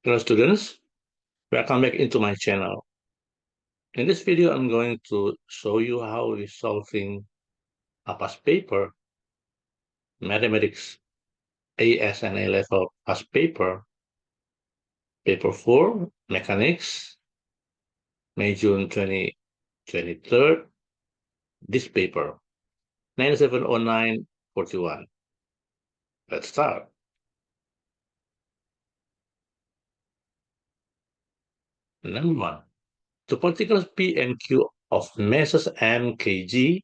Hello students, welcome back into my channel. In this video, I'm going to show you how we're solving a past paper, Mathematics AS and A-Level past paper, paper 4, Mechanics, May-June 2023, this paper, 970941. Let's start. Number 1. The particles P and Q of masses m kg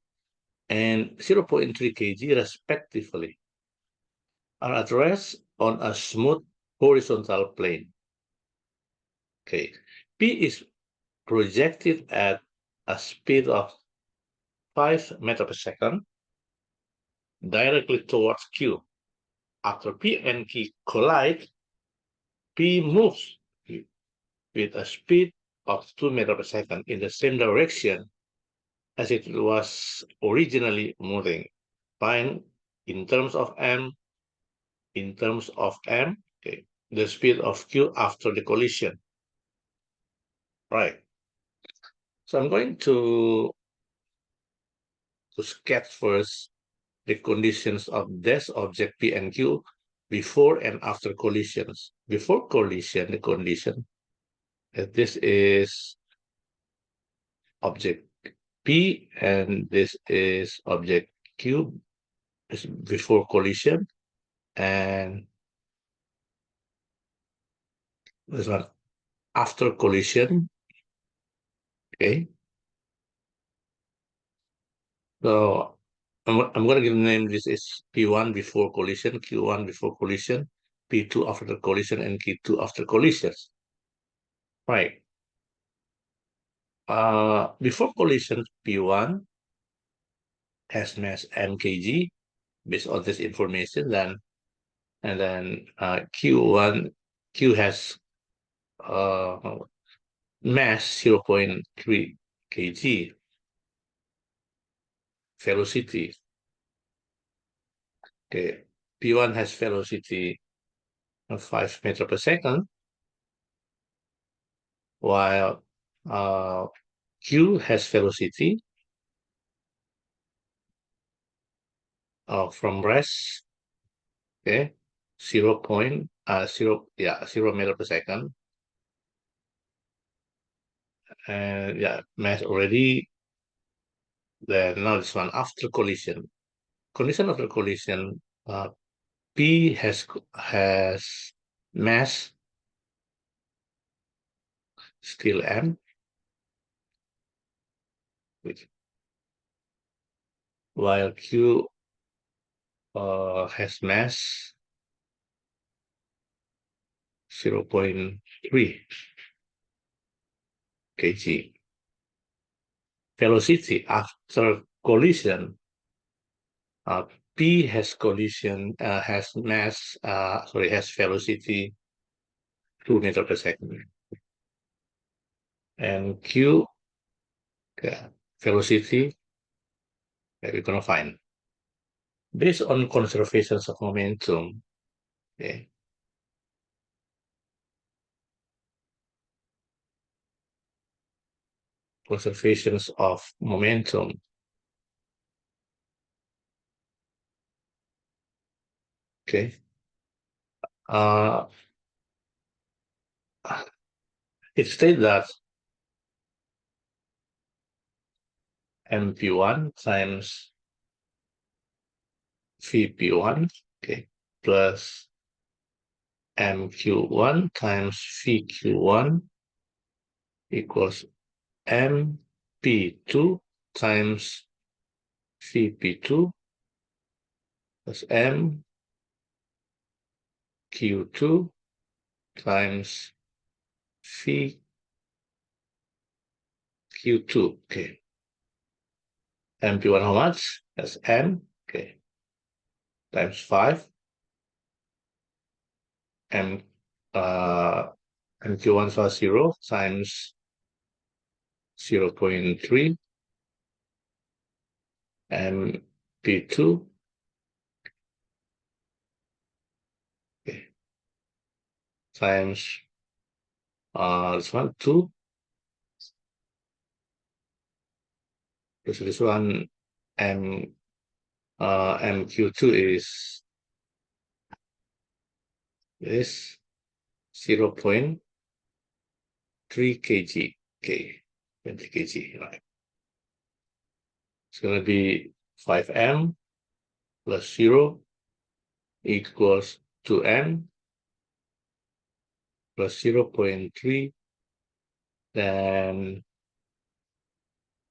and 0.3 kg respectively are at rest on a smooth horizontal plane. Okay, P is projected at a speed of 5 meters per second directly towards Q. After P and Q collide, P moves with a speed of 2 meters per second in the same direction as it was originally moving. Find in terms of m, okay, the speed of Q after the collision. Right. So I'm going to sketch first the conditions of this object P and Q before and after collisions. Before collision, the condition that this is object P and this is object Q is before collision, and this one after collision. Okay, so I'm going to give the name. This is P1 before collision, Q1 before collision, P2 after the collision, and Q2 after collisions. Right. Before collision, P1 has mass mkg. Based on this information, then Q has mass 0.3 kg, velocity. Okay, P1 has velocity of 5 meters per second, while Q has velocity from rest, okay, 0 meter per second, and yeah, mass already. Then now this one after collision. Condition after collision, P has mass still m, while Q has mass 0.3 kg. Velocity after collision, P has has velocity 2 meters per second, and Q velocity that we're gonna find based on conservations of momentum. Okay, conservations of momentum. Okay, it states that mp1 times vp1, okay, plus mq1 times vq1 equals mp2 times vp2 plus mq2 times vq2. Okay, mp1 how much? That's m, okay, times 5, m mq1 plus 0 times 0.3 mp2, okay, times This one 2. This one MQ2 is 0.3 kg. Okay, 20 kg, right? It's going to be 5m plus 0 equals 2m plus 0.3. Then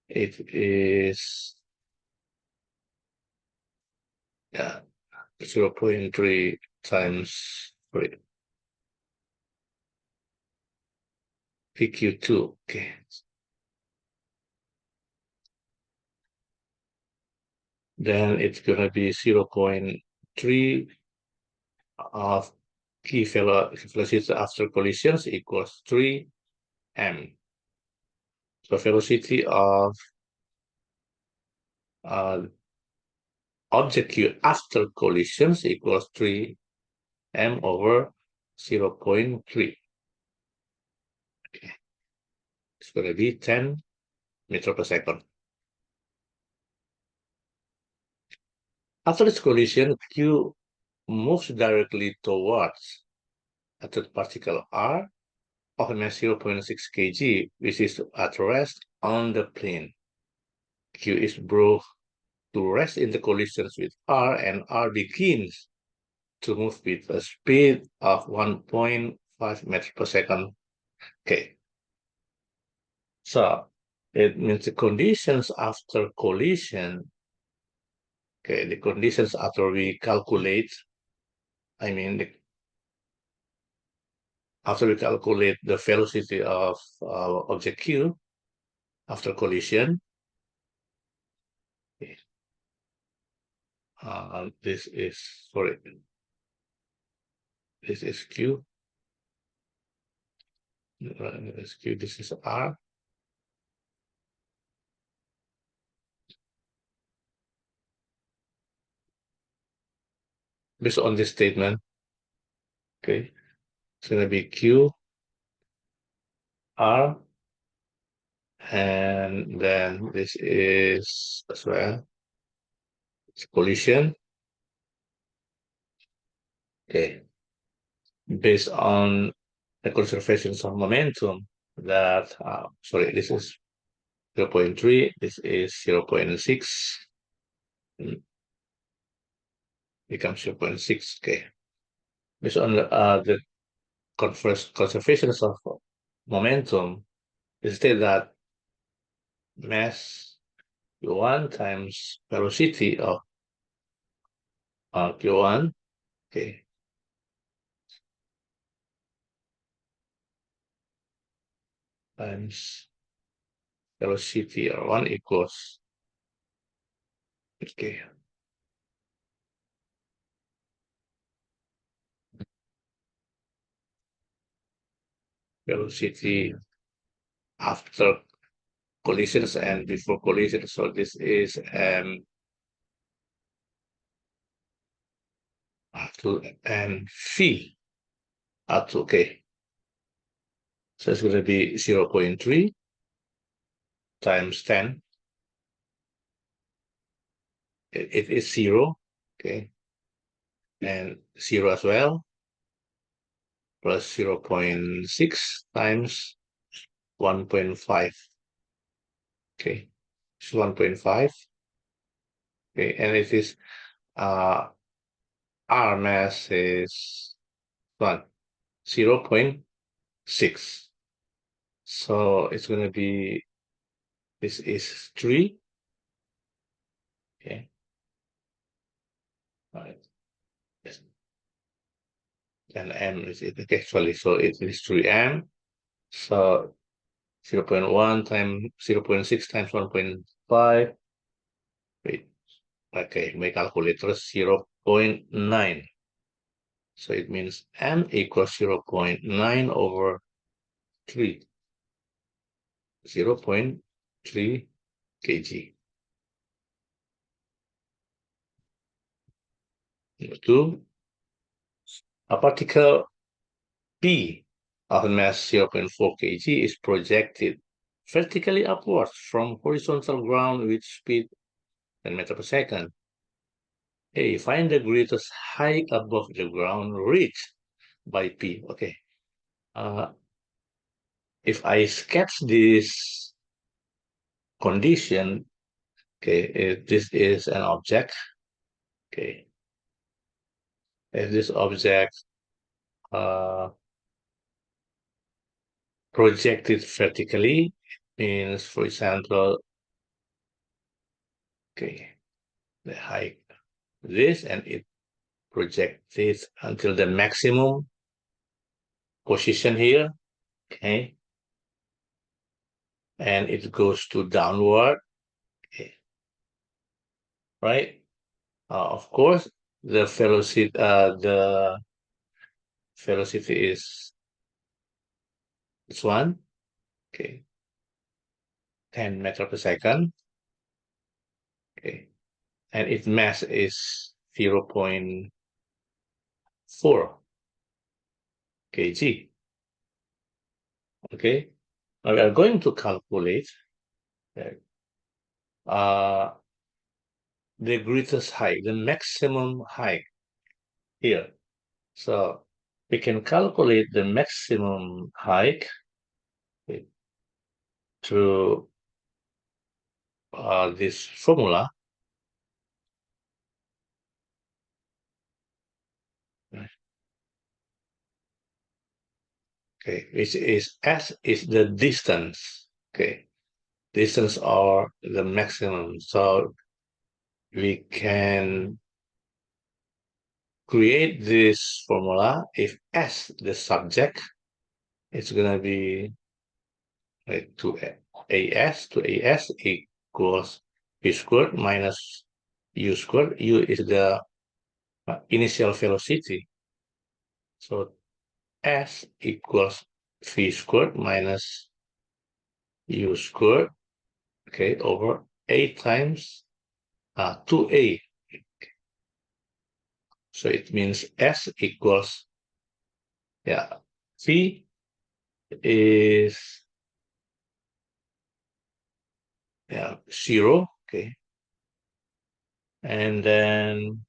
it is 0.3 times PQ2. Okay. Then it's going to be 0.3 of key velocity after collisions equals 3m. So velocity of object Q after collisions equals 3m over 0.3. Okay. It's going to be 10 meters per second. After this collision, Q moves directly towards a third particle R of mass 0.6 kg, which is at rest on the plane. Q is brought to rest in the collisions with R, and R begins to move with a speed of 1.5 meters per second. Okay. So it means the conditions after collision. Okay, the conditions after we calculate, after we calculate the velocity of object Q after collision, this is Q. This Q. This is R. Based on this statement, okay, it's going to be Q R, and then this is as well collision. Okay, based on the conservation of momentum that this is 0.3, this is 0.6, becomes 0.6. Okay, based on the conservation of momentum, it states that mass Q1 times velocity of Q1, okay, times velocity R1 equals, okay, velocity after collisions and before collisions. So this is to and phi to okay. So it's going to be 0.3 times 10. It is 0, okay, and 0 as well, plus 0.6 times 1.5. Okay, it's 1.5. Okay, and it is R mass is 0.6. So it's going to be, this is 3. Okay. All right. Yes. And m is it actually, so it is 3m. So 0.1 times 0.6 times 1.5. Wait. Okay, my calculator is 0.9. So it means m equals 0.9 over 3. 0.3 kg. Number 2, a particle P of mass 0.4 kg is projected vertically upwards from horizontal ground with speed 10 meters per second. A. Find the greatest height above the ground reached by P. Okay. If I sketch this condition, okay, if this is an object, okay, if this object projected vertically means, for example, okay, the height this, and it projects this until the maximum position here, okay, and it goes to downward, okay, right? Of course, the velocity is this one, okay, 10 meters per second, okay, and its mass is 0.4 kg. Okay, now we are going to calculate uh, the greatest height, the maximum height here. So we can calculate the maximum height through this formula. Okay, which is S is the distance. Okay, distance or the maximum. So we can create this formula if S the subject, it's gonna be like to AS equals V squared minus U squared. U is the initial velocity. So S equals V squared minus U squared, okay, over A times 2A. So it means S equals, yeah, V is, yeah, 0, okay. And then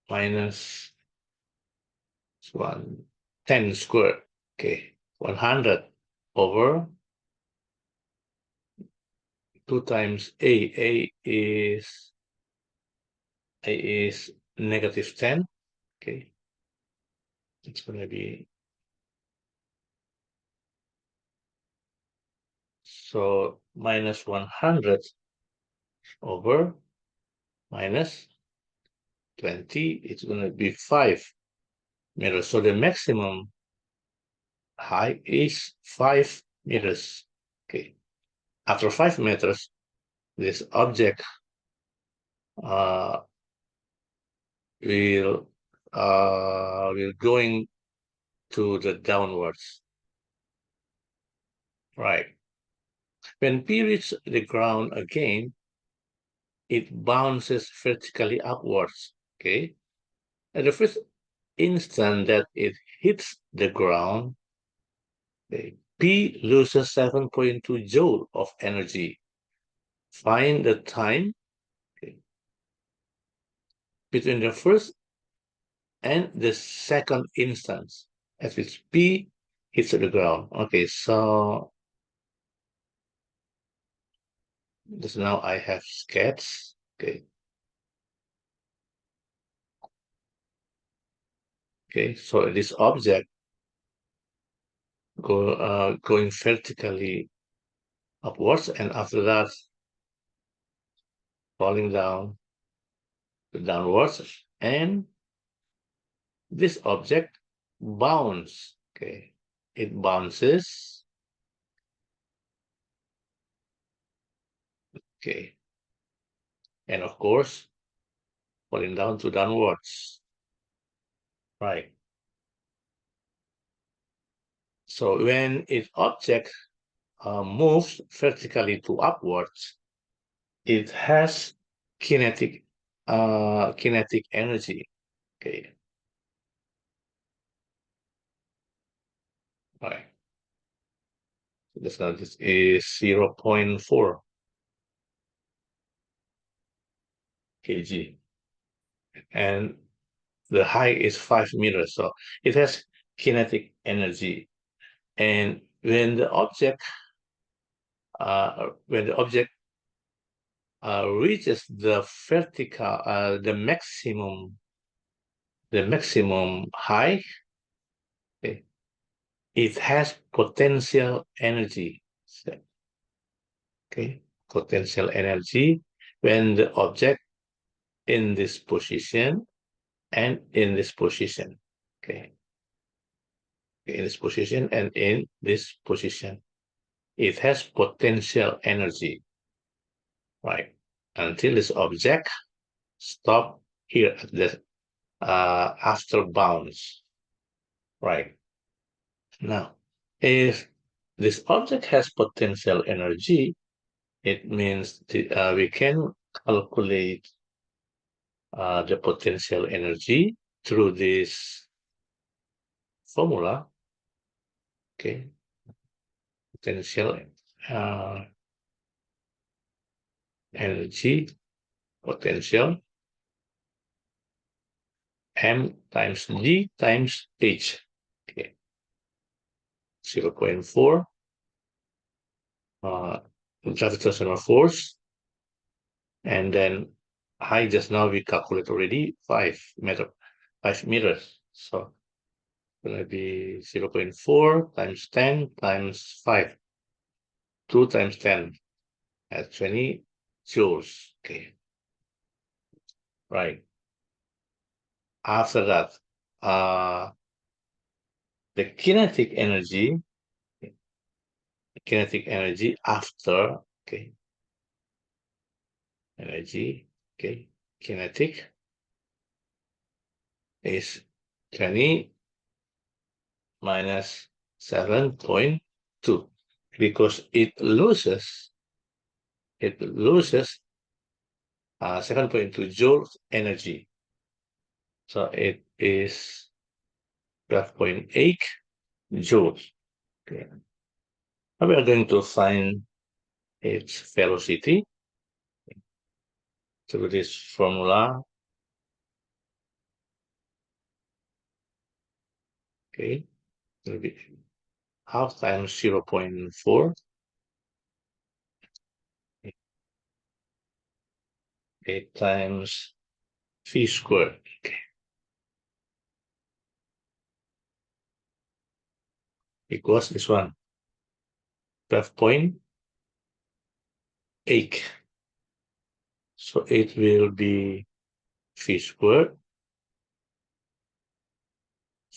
minus 10 squared, okay, 100 over 2 times A. A is negative 10, okay. It's going to be, so minus 100 over minus 20, it's going to be 5 meters. So the maximum height is 5 meters. Okay. After 5 meters, this object uh, will going to the downwards. Right. When P reaches the ground again, it bounces vertically upwards. Okay. At the first instant that it hits the ground, okay, P loses 7.2 joule of energy. Find the time, okay, between the first and the second instance at which P hits the ground. Okay, so this now I have sketched. Okay. Okay, so this object going vertically upwards, and after that falling downwards, and this object bounce. Okay, it bounces. Okay, and of course falling down to downwards. Right. So when its object moves vertically to upwards, it has kinetic, kinetic energy. Okay, Right. This is 0.4 kg, and the height is 5 meters. So it has kinetic energy. And when the object reaches the vertical, the maximum height, okay, it has potential energy. So, okay, potential energy when the object in this position and in this position. Okay, in this position and in this position, it has potential energy, right? Until this object stop here at the after bounds, right? Now, if this object has potential energy, it means we can calculate the potential energy through this formula. Okay, potential uh, energy, potential m times g times h. Okay, 0.4 gravitational force, and then height just now we calculate already 5 meters. So gonna be 0.4 times 10 times 5. 2 times 10 at 20 joules. Okay, right. After that, the kinetic energy after, okay, energy, okay, kinetic is 20 minus 7.2 because it loses 7.2 joules energy. So it is 12.8 joules. Okay. Now we are going to find its velocity through this formula. Okay, it will be half times 0.4, 8 times v squared. Okay, equals this one, 12.8. So it will be v squared,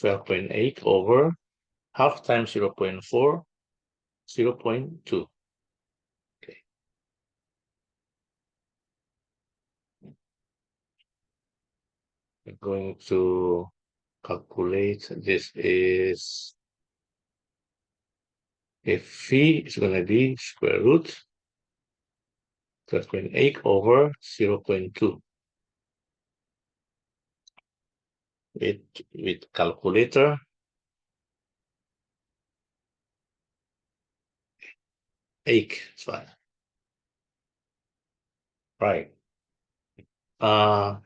12.8 over half times 0.4, 0.2. Okay, we're going to calculate. This is, if v is going to be square root 12.8 over 0.2. With calculator, 8 is fine. Right. A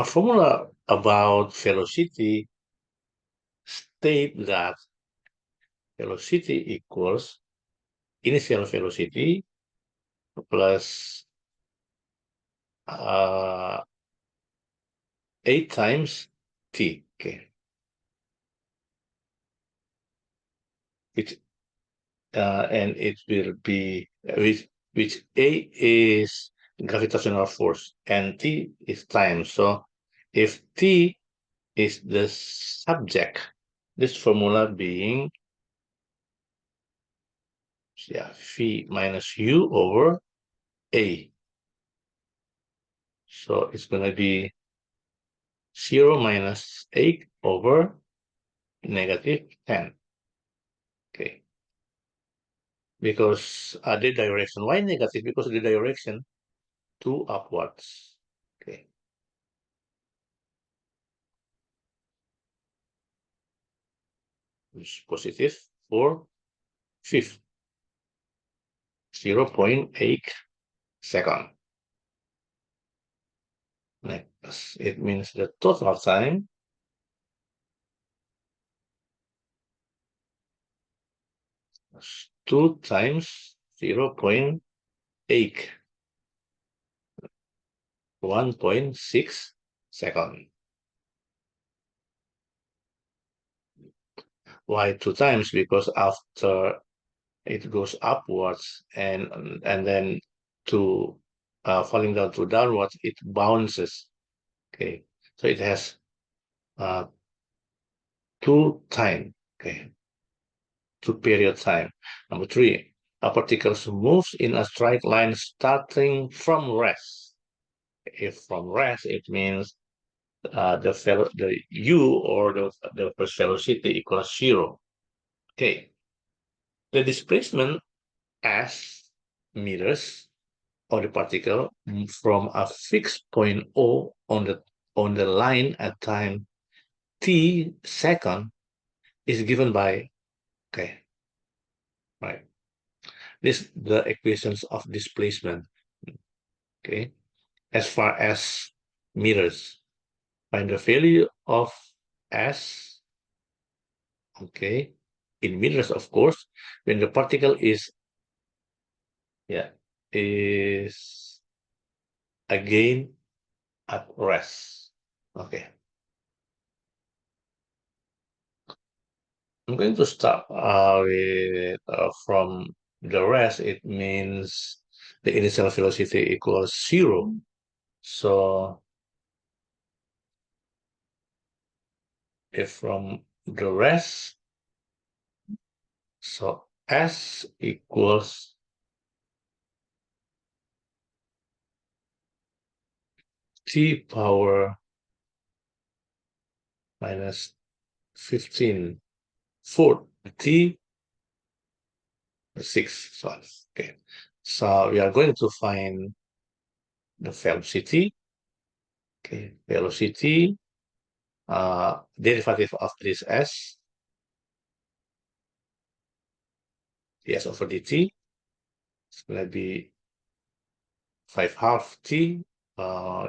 formula about velocity state that velocity equals initial velocity plus 8 times t. Okay, and it will be which a is gravitational force and t is time. So if t is the subject, this formula being v minus u over a. So it's going to be 0 minus 8 over negative 10. Okay. Because the direction, why negative? Because the direction to upwards. Okay. is positive for fifth, 0.8 second. Next, it means the total time is 2 times 0.8, 1.6 second. Why 2 times? Because after it goes upwards and then to falling down to downwards, it bounces. Okay, so it has uh, 2 time. Okay, 2 period time. Number 3, a particle moves in a straight line starting from rest. If from rest, it means the u or the first velocity equals 0. Okay, the displacement s meters of the particle from a fixed point O on the line at time t second is given by, okay, right, this the equations of displacement. Okay, as far as meters, find the value of s, okay, in meters, of course, when the particle is, yeah, is again at rest. Okay, I'm going to start with from the rest. It means the initial velocity equals 0. So if from the rest, so s equals t power minus 15 4 t 6. So, okay. So we are going to find the velocity. Okay, velocity, derivative of this s, ds over dt. It's going to be 5 half t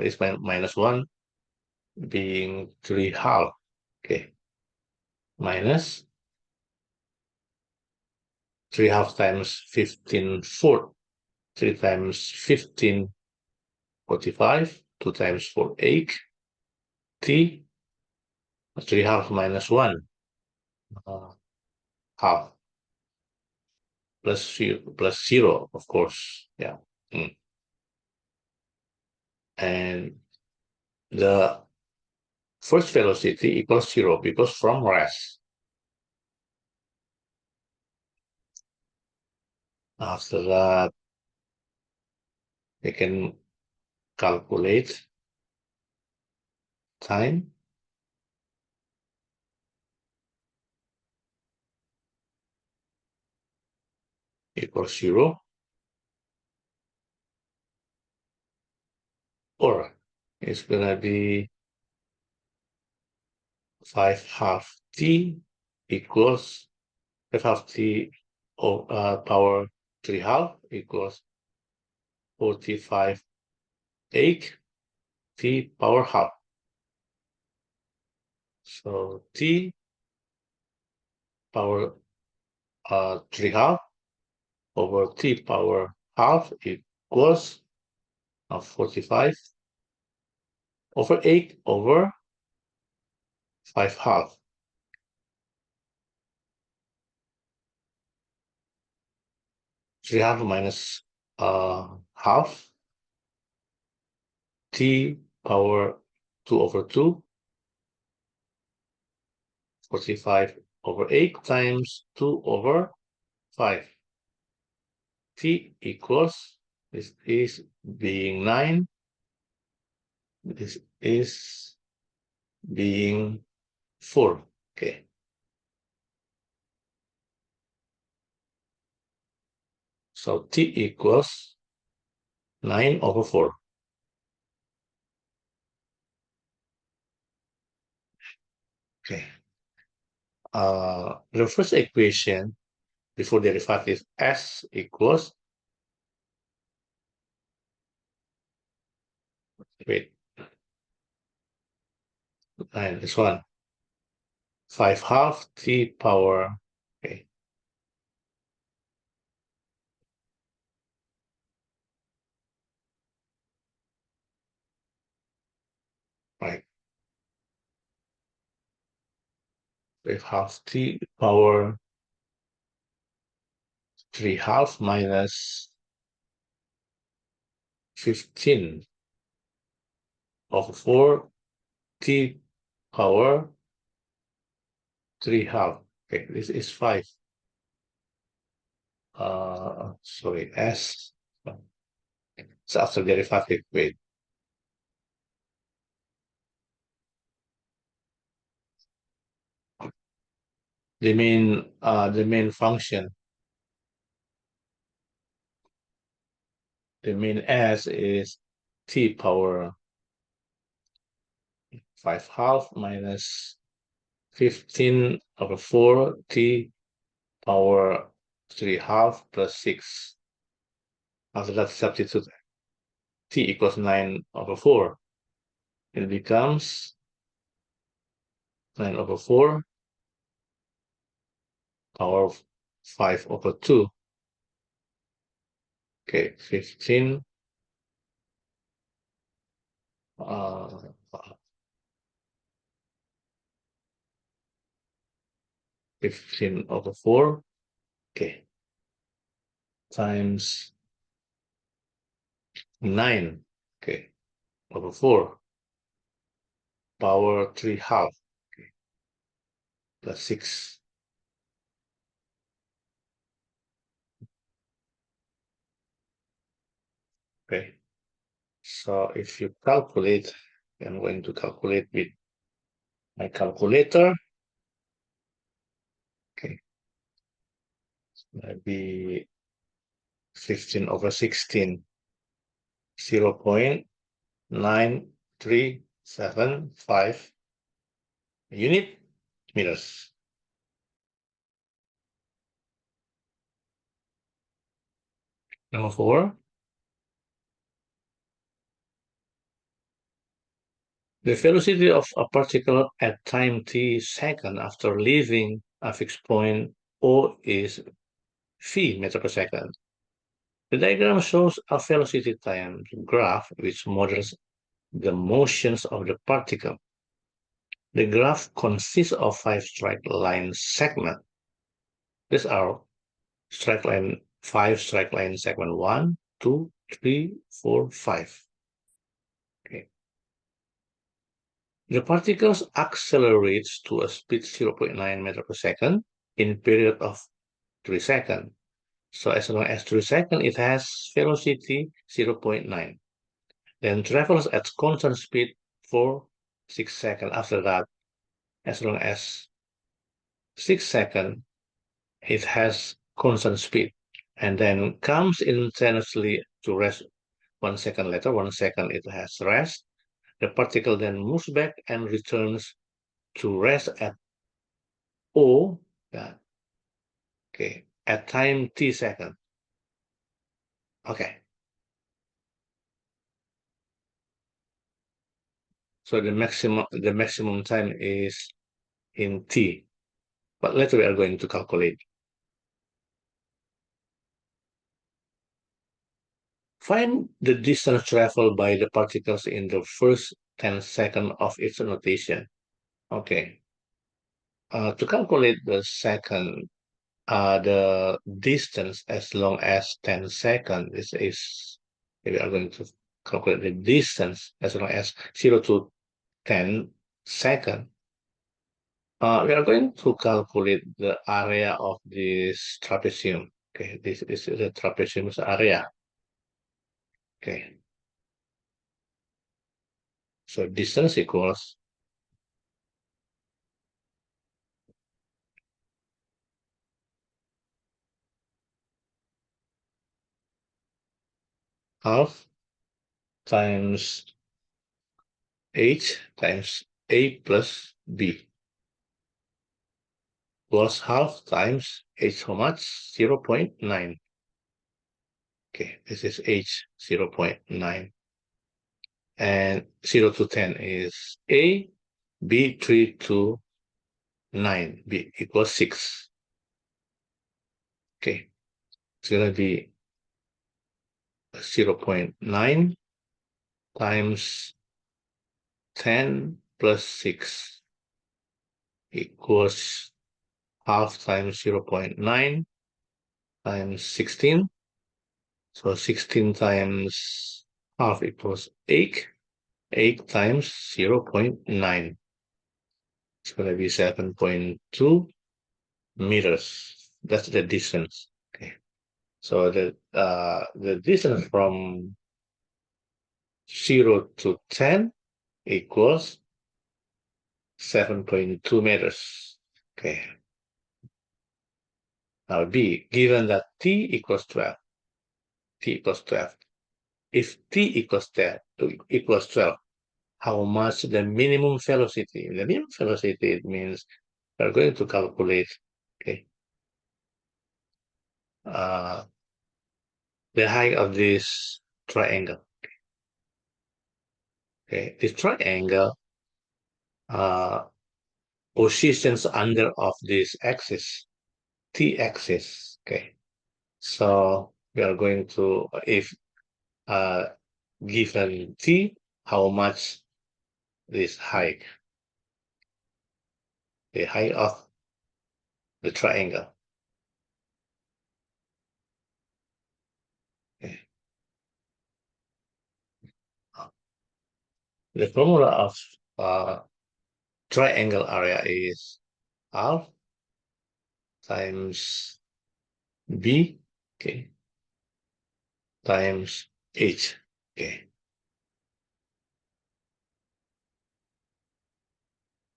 is minus 1 being 3 half. Okay, minus 3 half times 15 4. 3 times 15, 45. 2 times 4, 8. T, 3 half minus 1. Half plus 0, of course. Yeah. Mm. And the first velocity equals 0 because from rest. After that, we can calculate time equals 0, or it's gonna be 5 half t equals 5 half t power 3 half equals 45 8 t power half. So t power 3 half over t power half equals 45 over 8 over 5 half. 3 half minus half t power 2 over 2, 45 over 8 times 2 over 5. T equals, this is being 9, this is being 4. Okay. So T equals 9 over 4. Okay. the first equation before derivative s equals, wait, and this one, 5/2 t power, okay, right, 5/2 t power 3/2 minus 15 over 4 t power 3/2. Okay, this is 5. Sorry, s. So after derivative, wait, the main function, the main s is t power 5/2 minus 15 over 4 t power 3/2 plus 6. After that, substitute t equals 9 over 4. It becomes 9 over 4 power 5 over 2. Okay, 15 uh, 15 over 4, okay, times 9, okay, over 4, power 3/2, okay, plus 6. Okay, so if you calculate, I'm going to calculate with my calculator. Okay, maybe 15 over 16, 0.9375 unit meters. Number 4, the velocity of a particle at time t second after leaving a fixed point O is v meter per second. The diagram shows a velocity time graph which models the motions of the particle. The graph consists of 5 straight line segments. These are five straight line segment 1, 2, 3, 4, 5. Okay. The particles accelerates to a speed 0.9 meter per second in period of 3 seconds. So as long as 3 seconds, it has velocity 0.9. Then travels at constant speed for 6 seconds. After that, as long as 6 seconds, it has constant speed. And then comes instantaneously to rest 1 second later, 1 second it has rest. The particle then moves back and returns to rest at O, yeah, okay, at time t second. Okay, so the maximum time is in t, but later we are going to calculate. Find the distance traveled by the particles in the first 10 seconds of its rotation. Okay, to calculate the the distance as long as 10 seconds is we are going to calculate the distance as long as 0 to 10 seconds. We are going to calculate the area of this trapezium. Okay, this is the trapezium's area. Okay, so distance equals half times h times a plus b. equals half times h how much? 0.9. Okay, this is h 0.9. And 0 to 10 is a, b 3 to 9, b equals 6. Okay, it's going to be 0.9 times 10 plus 6 equals half times 0.9 times 16. So 16 times half equals 8. 8 times 0.9. It's going to be 7.2 meters. That's the distance. Okay. So the distance from 0 to 10 equals 7.2 meters. Okay. Now B, given that t equals 12, t equals 12. If t equals 12, how much the minimum velocity? The minimum velocity, it means we're going to calculate, okay, the height of this triangle. Okay, this triangle positions under of this axis, t-axis. Okay, so we are going to, if given t, how much this height, the height of the triangle. Okay. The formula of triangle area is half times b, okay, times h. Okay.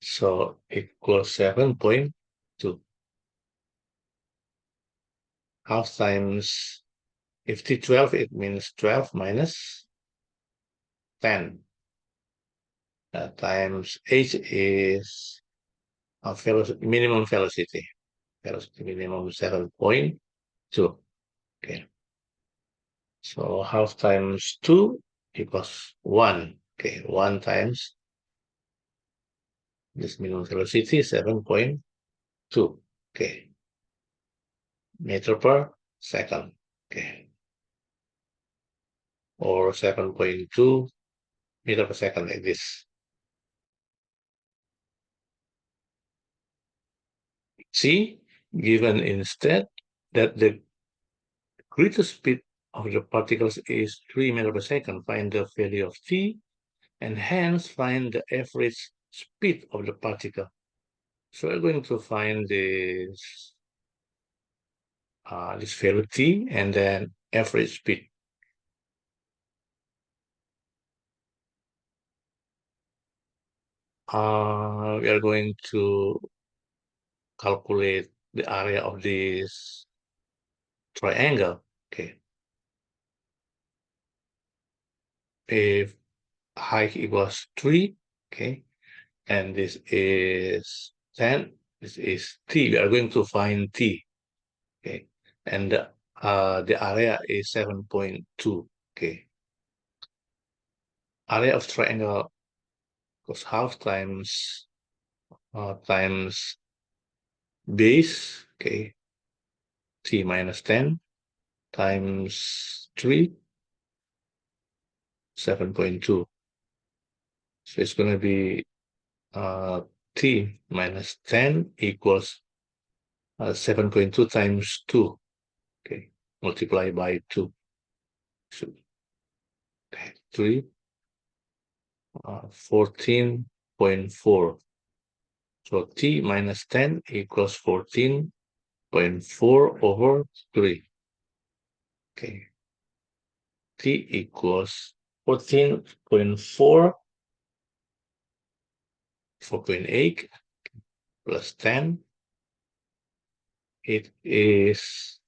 So equals 7.2. Half times, if t12, it means 12 minus 10. Times h is a velocity, minimum velocity. Velocity minimum 7.2. Okay. So half times 2 equals 1. Okay, 1 times this minimum velocity, 7.2. Okay. Meter per second. Okay. Or 7.2 meter per second, like this. C, given instead that the greatest speed of the particles is 3 meters per second, find the value of t, and hence find the average speed of the particle. So we're going to find this value t and then average speed. We are going to calculate the area of this triangle. Okay. If height equals 3, okay, and this is 10, this is t. We are going to find t, okay, and the area is 7.2, okay. Area of triangle equals half times times base, okay, t minus 10 times 3, 7.2. So it's going to be t minus 10 equals 7.2 times 2, okay, multiply by 2. So, okay, 3, 14.4. So t minus 10 equals 14.4 over 3. Okay. T equals 14.4, 4.8 plus 10. It is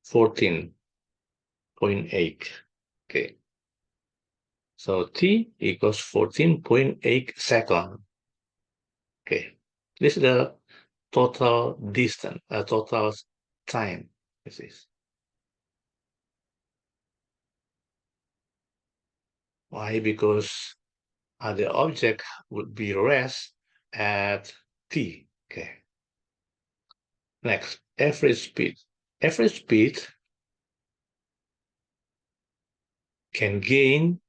14.8. Okay. So t equals 14.8 seconds. Okay. This is the total distance, total time. This is why, because the object would be rest at t. Okay. Next, average speed. Average speed can gain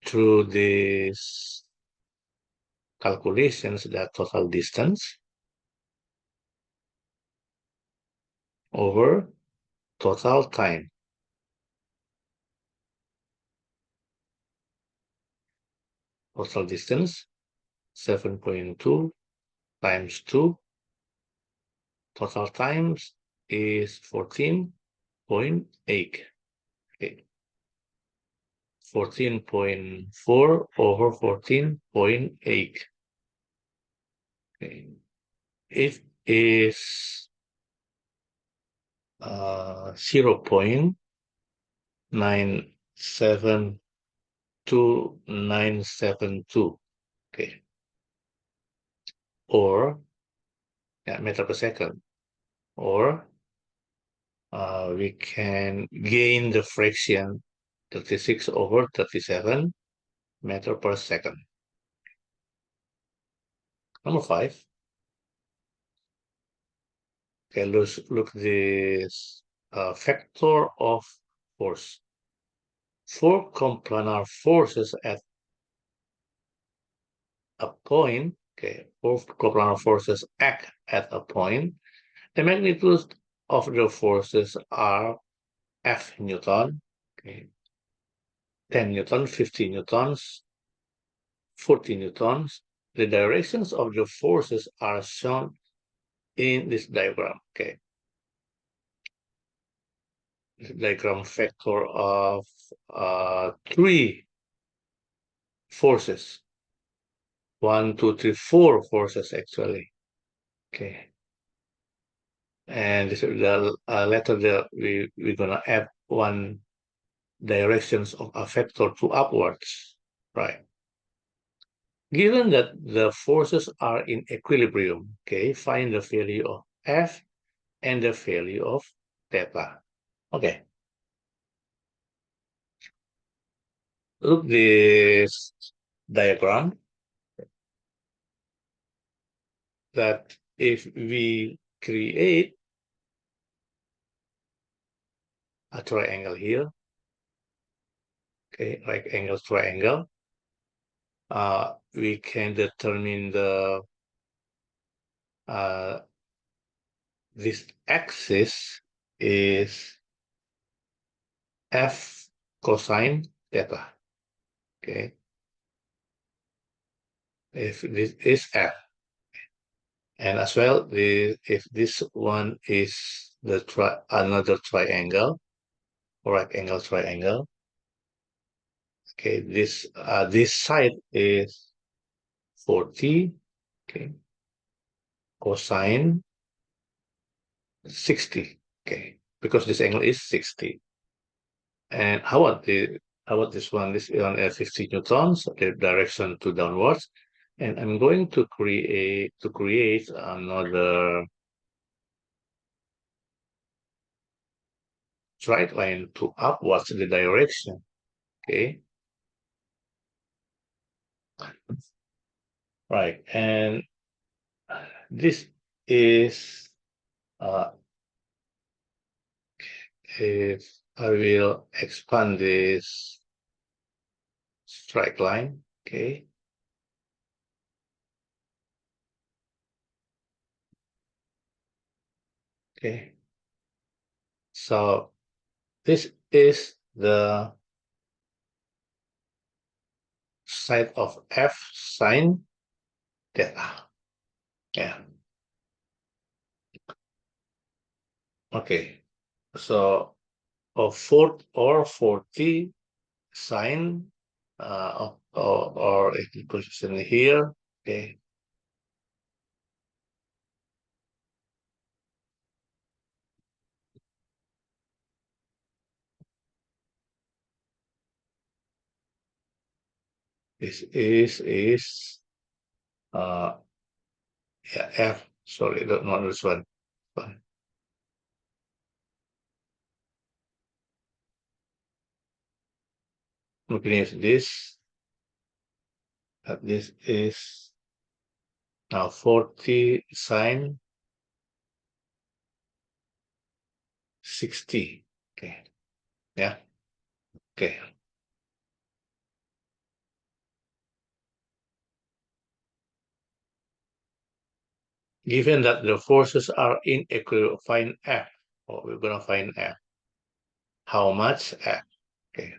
through these calculations that total distance over total time. Total distance 7.2 times 2. Total times is 14.8. Okay. 14.4 over 14.8. Okay. It is 0.972972. Okay. Or meter per second. Or we can gain the fraction 36 over 37 meter per second. Number 5. Okay, let's look this factor of force. For coplanar forces at a point, okay, for coplanar forces act at a point, the magnitude of the forces are F Newton, okay, 10 Newton, 50 Newtons, 40 Newtons. The directions of the forces are shown in this diagram. Okay, this diagram factor of 3 forces. 1, 2, 3, 4 forces actually. Okay, and this is the letter that we're gonna add one directions of a factor to upwards, right? Given that the forces are in equilibrium, okay, find the value of F and the value of theta. Okay. Look this diagram that if we create a triangle here, okay, right angle triangle, we can determine the this axis is F cosine theta. Okay, if this is F, and as well, if this one is the another triangle, right angle triangle. Okay, this side is 40. Okay, cosine 60. Okay, because this angle is 60. And how about this one? This is on 50 newtons, the direction to downwards. And I'm going to create another straight line to upwards the direction. Okay. Right. And this is if I will expand this straight line. Okay. Okay. So this is the side of F sine theta. Yeah. Okay. So of 40 sine or if you position here. Okay. This is yeah, F Sorry, not this one. Fine. Looking at this, this is now 40 sine 60. Okay. Yeah. Okay. Given that the forces are inequal, find F. Oh, we're gonna find F. How much F? Okay.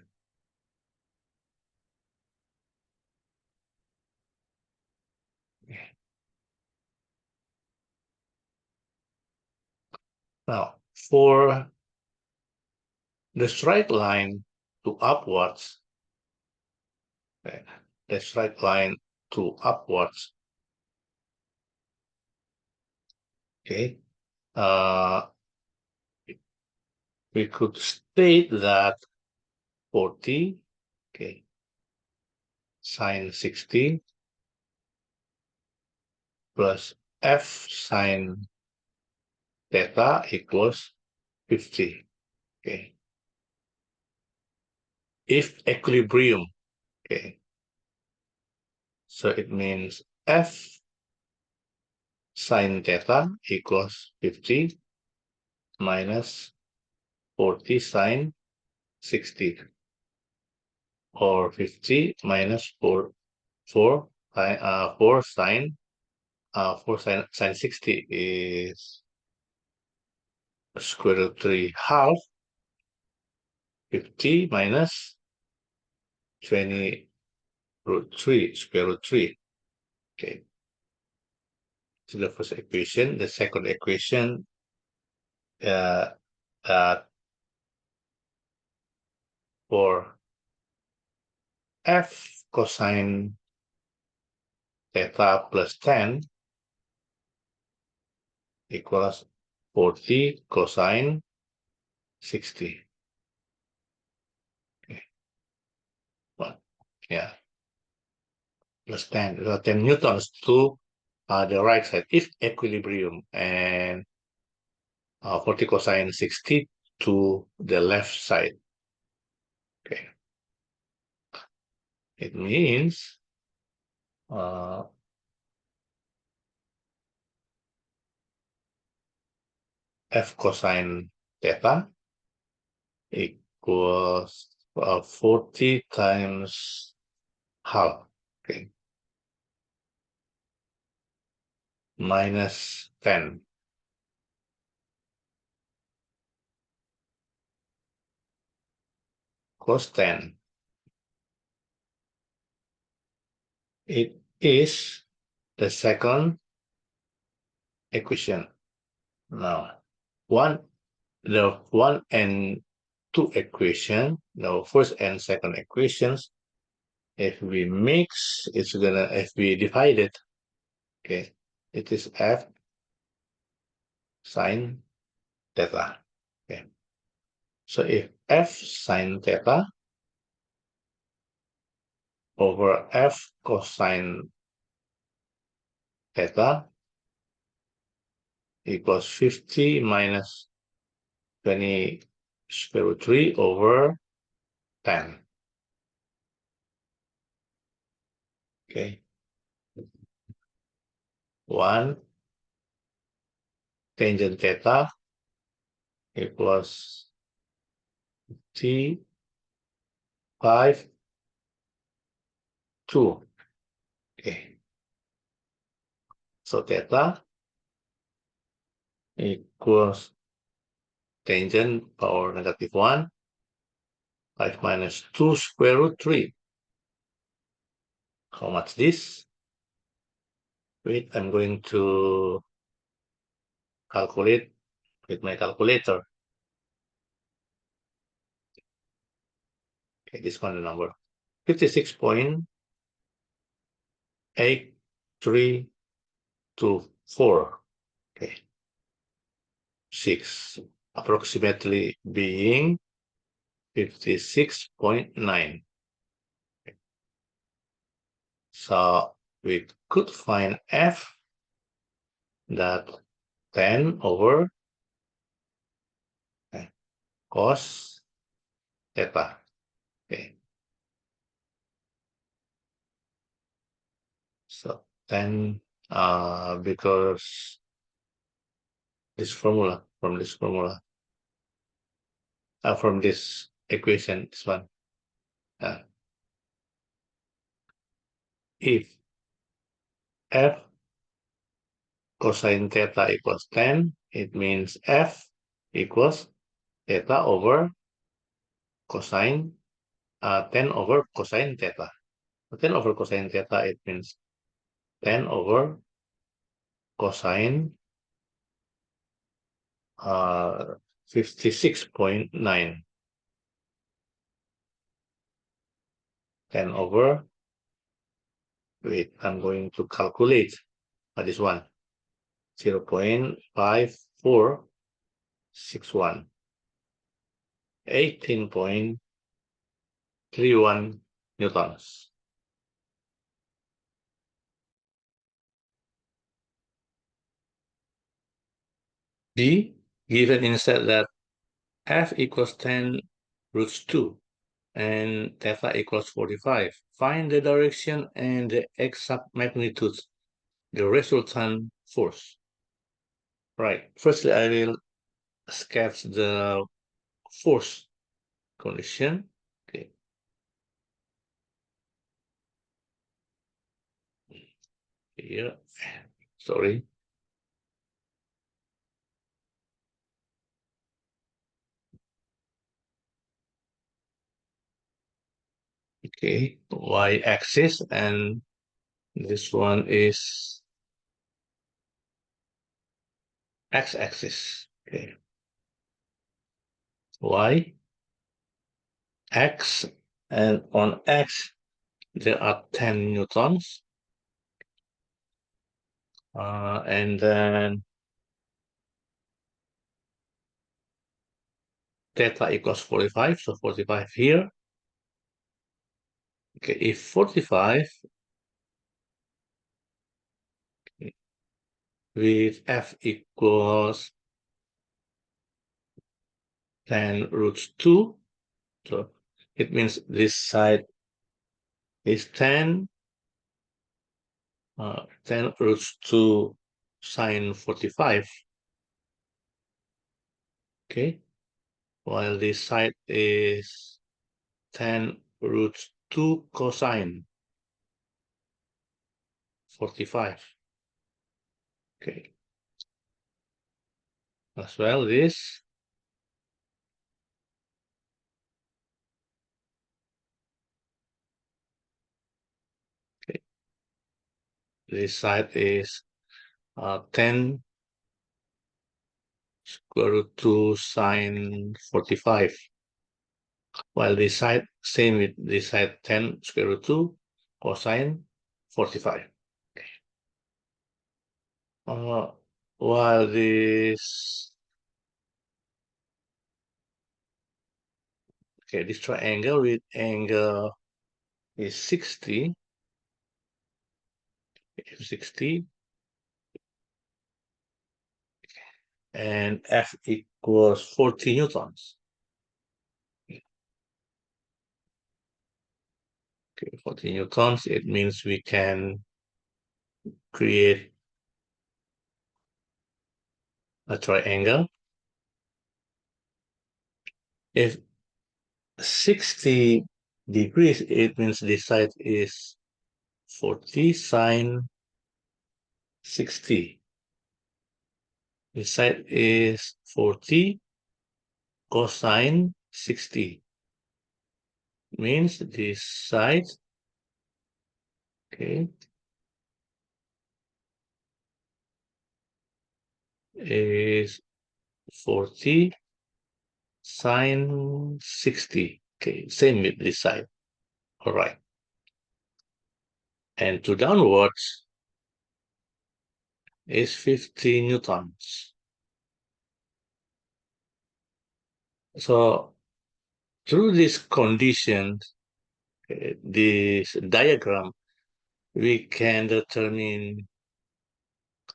Now, for the straight line to upwards, okay, the straight line to upwards, okay, uh, we could state that 40, okay, sine 60 plus F sine theta equals 50, okay. If equilibrium, okay, so it means F sine theta equals 50 minus 40 sine 60, or 50 minus 4 sine 60 is square root 3 half. 50 minus 20 root 3 square root 3. Okay, so the first equation. The second equation, uh, uh, for F cosine theta plus 10 equals 40 cosine 60. Okay, well, yeah, plus 10. So 10 newtons to the right side if equilibrium, and 40 cosine 60 to the left side. Okay, it means F cosine theta equals 40 times half, okay, minus 10. Cos 10. It is the second equation. Now, the one and two equation, the first and second equations, if we mix, if we divide it, okay, it is F sine theta. Okay. So if F sine theta over F cosine theta equals 50 minus 20 square root 3 over 10. Okay. 1 tangent theta equals T 5 2. Okay. So theta equals tangent power negative 1, 5 minus 2 square root 3. How much this? Wait, I'm going to calculate with my calculator. Okay, this one the number. 56.8324. Okay. 6 approximately being 56.9. Okay. So we could find F that 10 over cos theta. Okay. So 10 because this formula, from this formula, from this equation, this one. If f cosine theta equals 10, it means f equals theta over cosine 10 over cosine theta. 10 over cosine theta, it means 10 over cosine 56.9. 10 over, wait, I'm going to calculate this one. 0.5461. 18.31 newtons. B, given instead that f equals 10 roots 2 and theta equals 45. Find the direction and the exact magnitude, the resultant force. Right, firstly I will sketch the force condition. Okay. Here, sorry. Okay, y-axis, and this one is x-axis. Okay, y, x, and on x there are 10 newtons, and then theta equals 45, so 45 here. Okay, if 45 with f equals 10 roots 2, so it means this side is 10 roots 2 sine 45. Okay, while this side is 10 roots 2 cosine 45. Okay, as well this this side is 10 square root 2 sine 45, while this side same with this side 10 square root 2 cosine 45. Okay. While this this triangle with angle is 60, 60, and F equals 40 newtons. Okay, 40 newtons, it means we can create a triangle. If 60 degrees, it means this side is 40 sine 60. This side is 40 cosine 60. Means this side, okay, is 40 sine 60. Okay, same with this side. All right. And to downwards is 50 newtons. So through this condition, this diagram, we can determine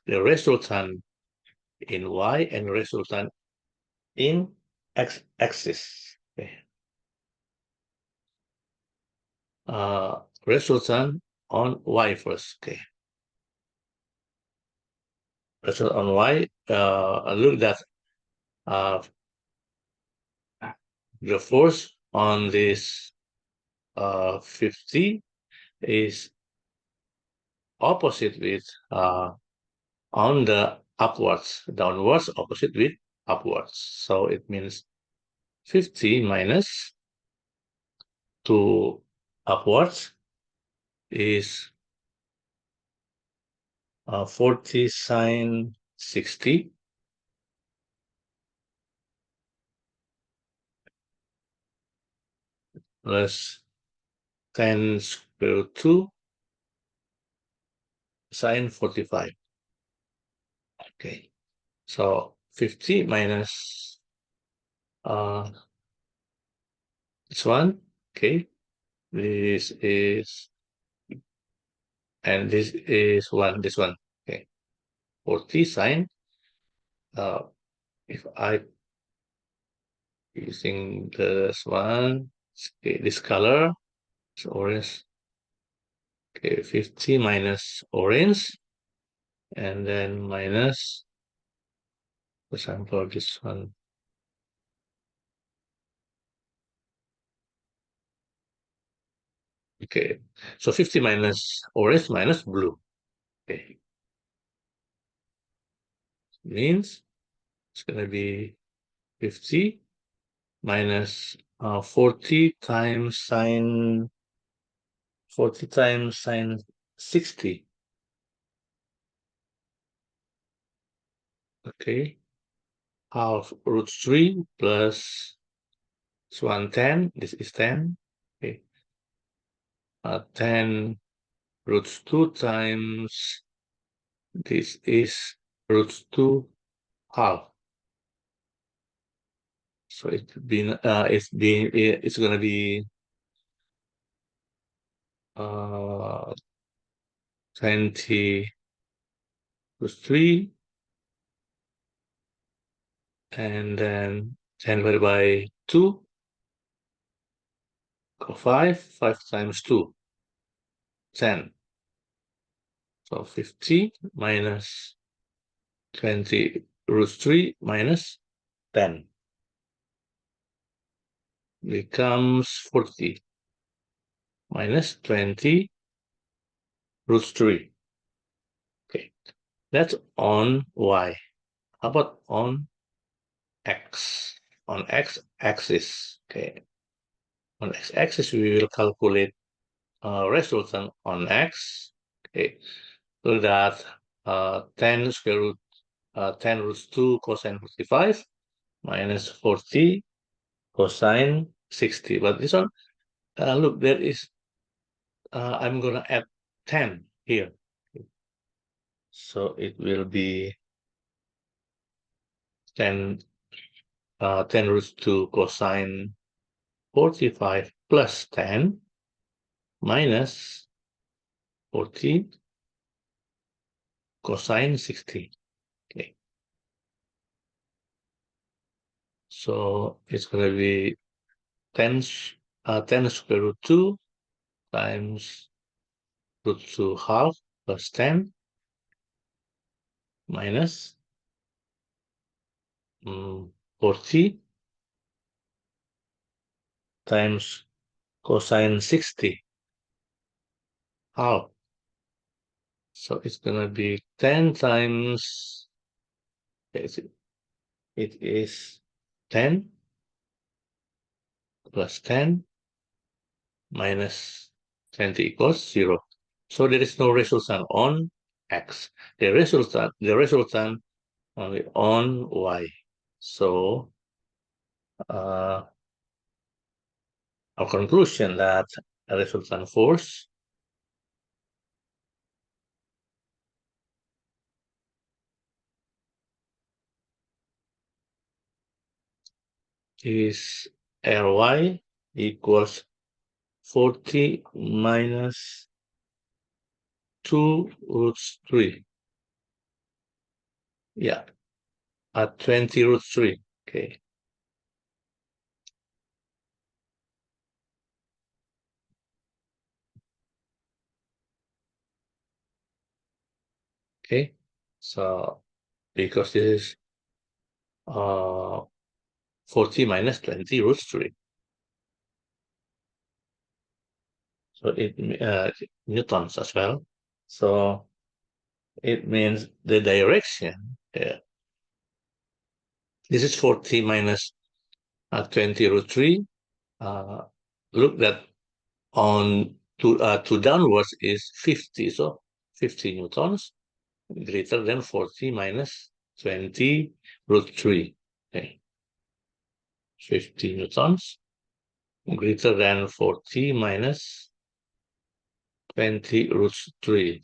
the resultant in y and resultant in x-axis. Okay. Resultant on y first. Okay. Resultant on y. Look at the force on this 50 is opposite with on the upwards, downwards opposite with upwards. So it means 50 minus 2 upwards is 40 sine 60 plus 10 square root 2 sine 45. Okay, so 50 minus this one. Okay, this is, and this is this one. Okay, 40 sine. If I using this one, okay, this color is orange. Okay, 50 minus orange, and then minus, for example, this one. Okay, so 50 minus orange minus blue. Okay, means it's gonna be 50 minus 40 times sine 40 times sine 60. Okay, half root 3 plus 110. This is 10. Okay, 10 root 2 times this is root 2 half. So it's gonna be 20 plus 3, and then 10 divided by 2, 5 times 2, 10. So 50 minus 20 root 3 minus 10 becomes 40 minus 20 root 3. Okay, that's on y. How about on x? On x-axis, okay. On x-axis, we will calculate resultant on x. Okay, so that 10 square root 10 root 2 cosine 45 minus 40 cosine 60. But this one, look, there is, I'm gonna add 10 here. So it will be 10, 10 root 2 cosine 45 plus 10 minus 40 cosine 60. Okay. So it's going to be 10 square root 2 times root 2 half plus 10 minus 40 times cosine 60 half. So it's going to be 10 times, it is 10 plus 10 minus 20 equals 0. So there is no resultant on x. The resultant only on y. So our conclusion that a resultant force is Ry equals 40 minus 2 root 3. Yeah, at 20 root 3. Okay. Okay. So because this is 40 minus 20 root 3. So it newtons as well. So it means the direction. This is 40 minus 20 root 3. Look that on to downwards is 50. So 50 newtons greater than 40 minus 20 root 3. Okay. 50 newtons greater than 40 minus 20 root 3.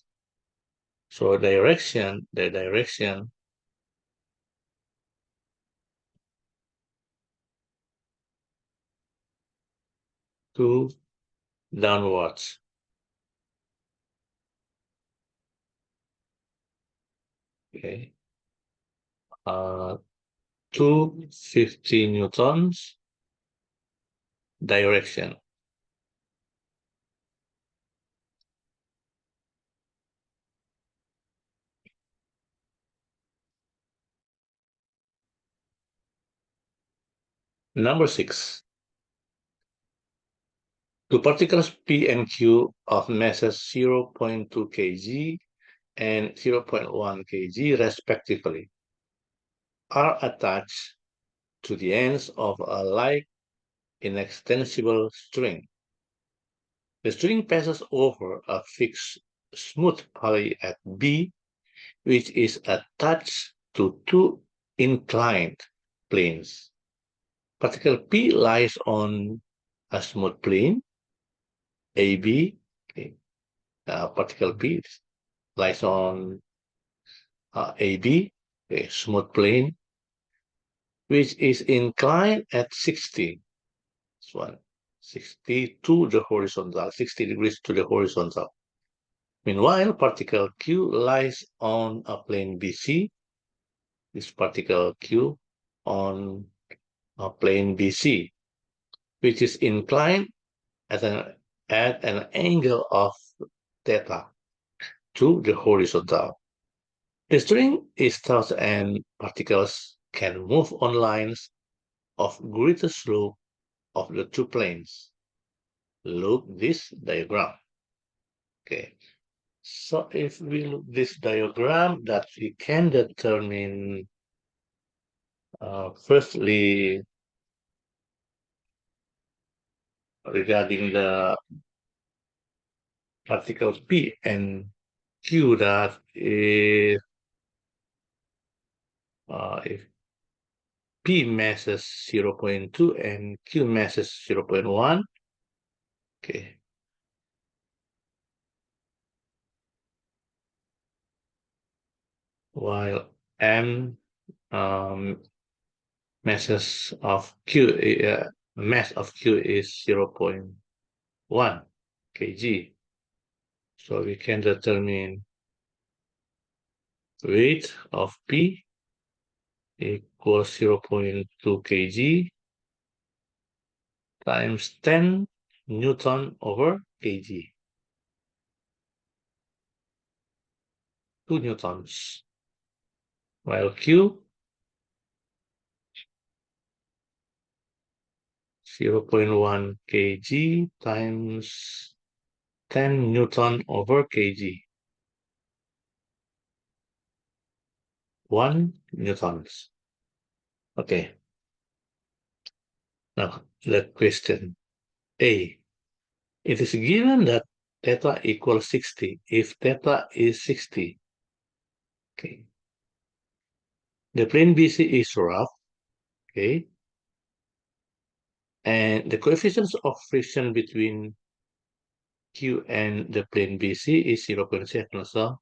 So the direction to downwards. Okay. Uh, 250 newtons direction. Number 6. Two particles P and Q of masses 0.2 kg and 0.1 kg respectively are attached to the ends of a like inextensible string. The string passes over a fixed smooth poly at B, which is attached to two inclined planes. Particle P lies on a smooth plane, AB. Okay. Particle P lies on AB, a smooth plane, which is inclined at 60. This one, 60 to the horizontal, 60 degrees to the horizontal. Meanwhile, particle Q lies on a plane BC. This particle Q on a plane BC, which is inclined at an angle of theta to the horizontal. The string is thus and particles can move on lines of greater slope of the two planes. Look this diagram. Okay. So if we look this diagram, that we can determine firstly regarding the particles P and Q, that if P masses 0.2 and Q masses 0.1, okay, while M masses of Q mass of Q is 0.1 kg. So we can determine weight of P equals 0.2 kg times 10 Newton over kg. 2 newtons. While Q 0.1 kg times 10 Newton over kg. 1 newtons. Okay. Now, the question A. It is given that theta equals 60 if theta is 60. Okay. The plane BC is rough. Okay. And the coefficients of friction between Q and the plane BC is 0.7. So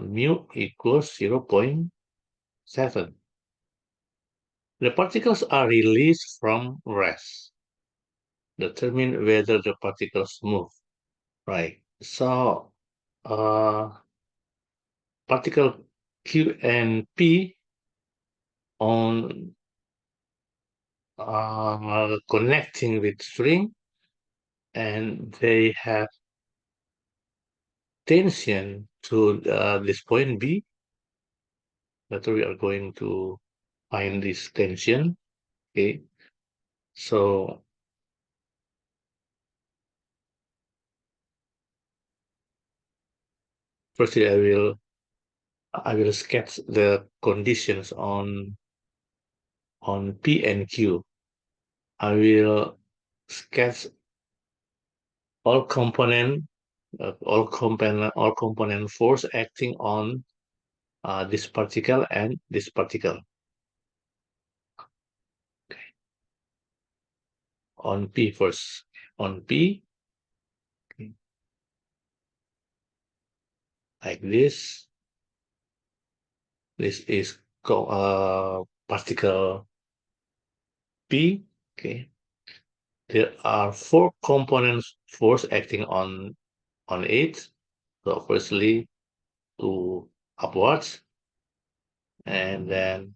mu equals 0.7. The particles are released from rest. Determine whether the particles move. Right. So particle Q and P on connecting with string, and they have tension to this point B. That we are going to find this tension. Okay, so firstly I will sketch the conditions on P and Q. I will sketch all component all component force acting on this particle and this particle. On P first. On P, like this. This is particle P. Okay. There are four components force acting on it. So firstly, to upwards, and then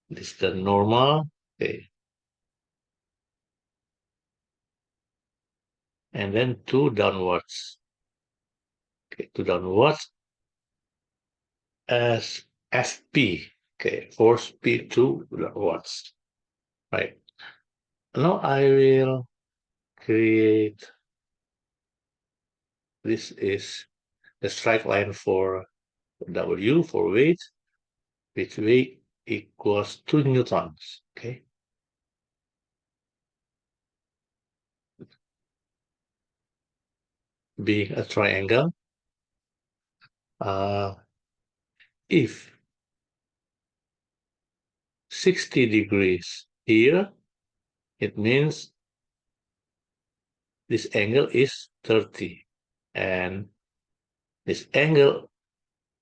this is the normal. Okay. And then two downwards. Okay, two downwards as FP. Okay, force P2 downwards. Right. Now I will create, this is the strike line for W for weight, which weight equals 2 newtons. Okay. Being a triangle, if 60 degrees here, it means this angle is 30, and this angle,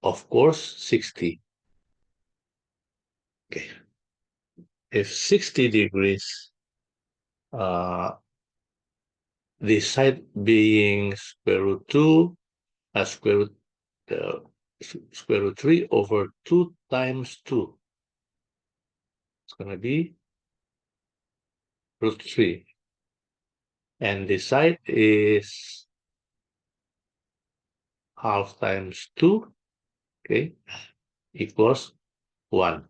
of course, 60. Okay. If 60 degrees, this side being square root 2, square root square root 3 over 2 times 2. It's going to be root 3. And this side is half times 2, okay, equals 1.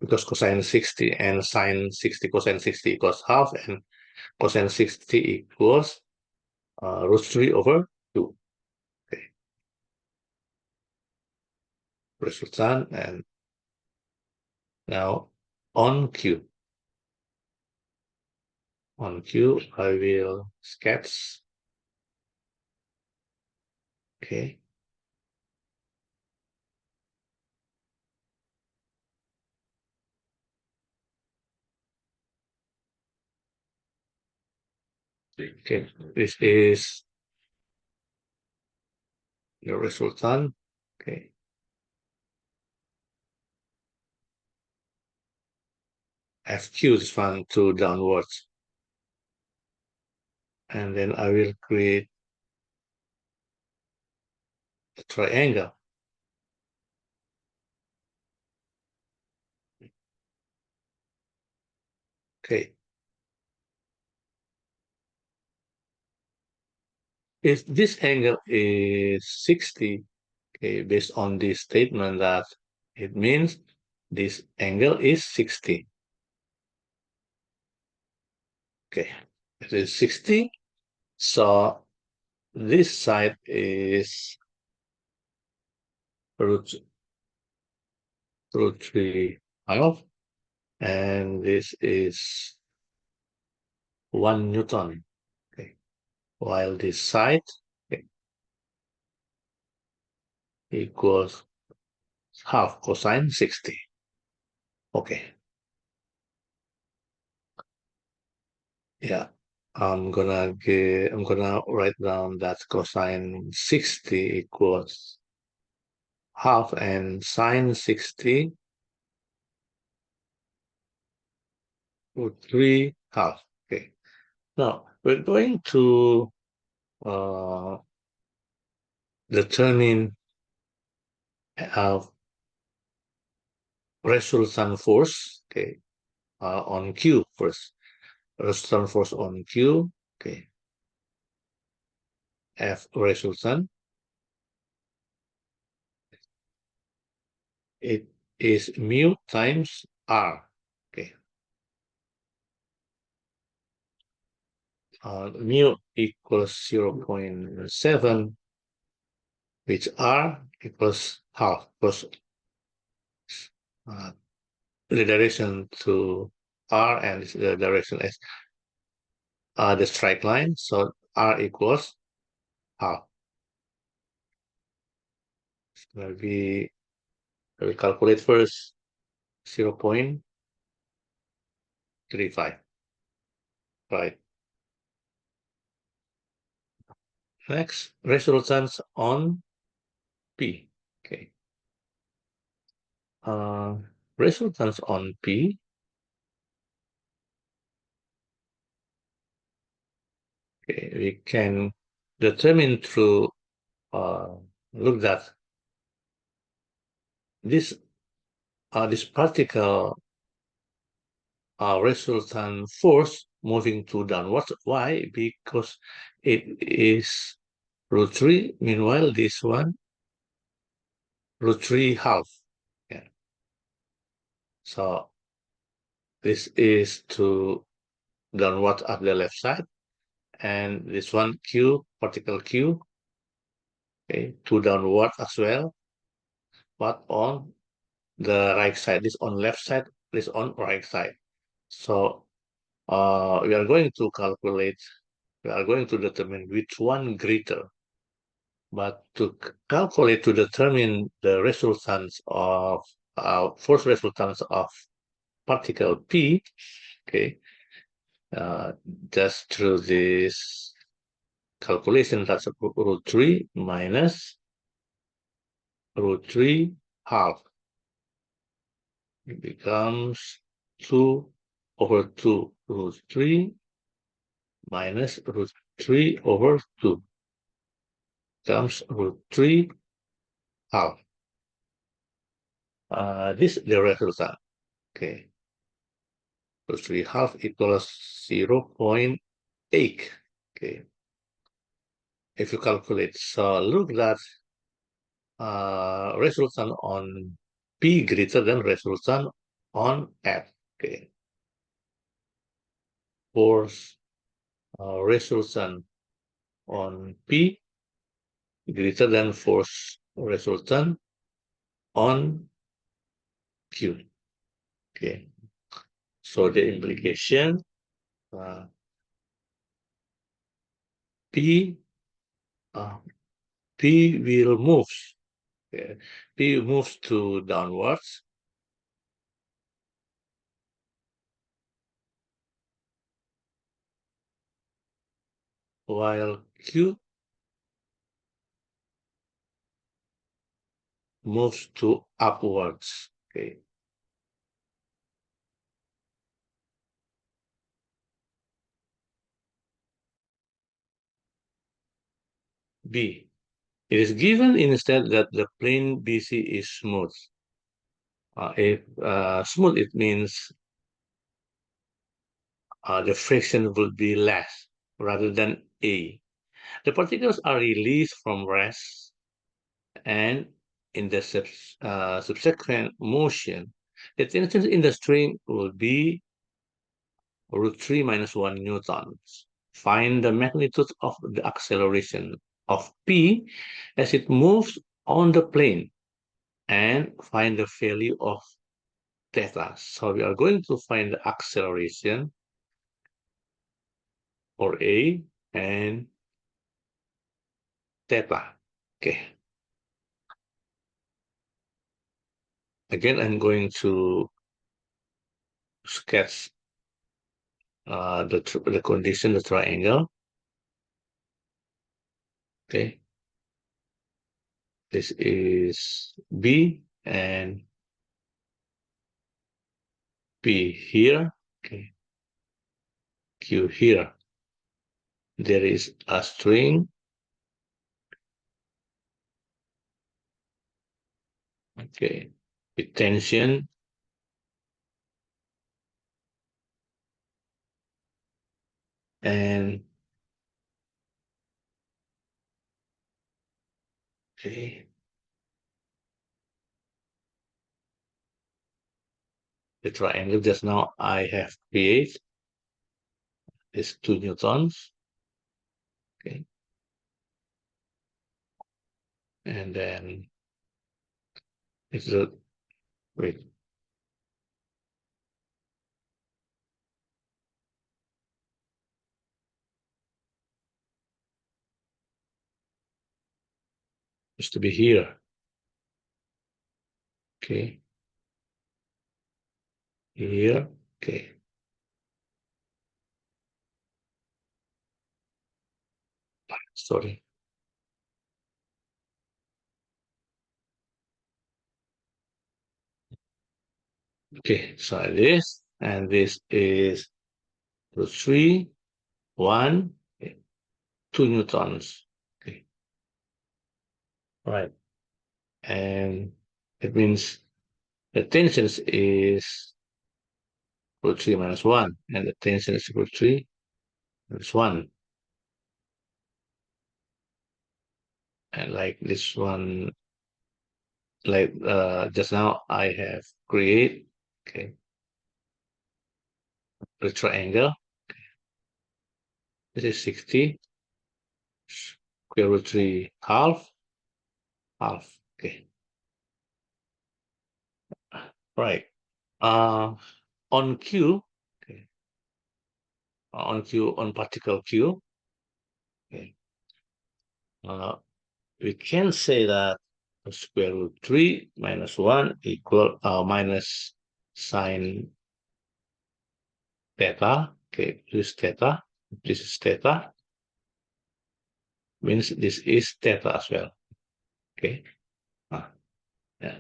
Because cosine 60 and sine 60, cosine 60 equals half, and cosine 60 equals root 3 over 2. Okay. Resultant, and now on Q. On Q, I will sketch. Okay. Okay, this is the resultant. Okay. FQ is from 2 downwards. And then I will create a triangle. Okay. If this angle is 60, okay, based on this statement, that it means this angle is 60. Okay, it is 60. So this side is root 3 half, and this is 1 Newton. Okay, while this side, okay, equals half cosine 60. Okay. Yeah. I'm gonna write down that cosine 60 equals half, and sine 60 root 3 half. Okay. Now we're going to uh, determine resultant force, okay, on Q first. Resultant force on Q, okay. F resultant. It is mu times R, okay. Mu equals 0.7, which R equals half, because the direction to R and the direction is the straight line, so R equals half. Maybe we calculate first 0.35, right? Next, resultants on P, okay. Resultants on P, okay, we can determine through look that this particle resultant force moving to downwards. Why? Because it is root 3. Meanwhile, this one root 3 half. Yeah. So this is to downward at the left side, and this one Q, particle Q, okay, to downward as well, but on the right side. This on left side, this on right side. So we are going to calculate, we are going to determine which one greater. But to calculate, to determine the resultants of force resultants of particle P, okay, just through this calculation, that's root 3 minus root 3 half. It becomes 2 over 2 root 3 minus root 3 over 2 becomes root 3 half. This is the resultant. Okay. Root 3 half equals 0.8. Okay. If you calculate, so look that resultant on P greater than resultant on F. Okay. Force resultant on P greater than force resultant on Q. Okay. So the implication P P will move. Okay. P moves to downwards, while Q moves to upwards. Okay. B. It is given instead that the plane BC is smooth. If smooth, it means the friction will be less rather than A. The particles are released from rest, and in the subsequent motion, the tension in the string will be root 3 minus 1 newtons. Find the magnitude of the acceleration of P as it moves on the plane, and find the value of theta. So we are going to find the acceleration for A and theta. Okay. Again, I'm going to sketch the condition, the triangle. Okay. This is B and P here. Okay. Q here. There is a string Okay, with tension. And okay, the triangle just now I have created is 2 newtons. Okay, and then it's a wait. Used to be here. Okay, here. Okay, sorry. Okay, so this and this is root 3, 1, okay, 2 newtons. Okay, right. And it means the tension is root 3 minus 1, and the tension is root 3 minus 1. And like this one, like just now I have create, okay, the triangle. This is 60, square root 3 half, half. Okay, right. Uh, on Q, okay, on Q, on particle Q, okay, uh, we can say that square root 3 minus 1 equal minus sine theta. Okay, this is theta. This is theta. Means this is theta as well. Okay. Yeah.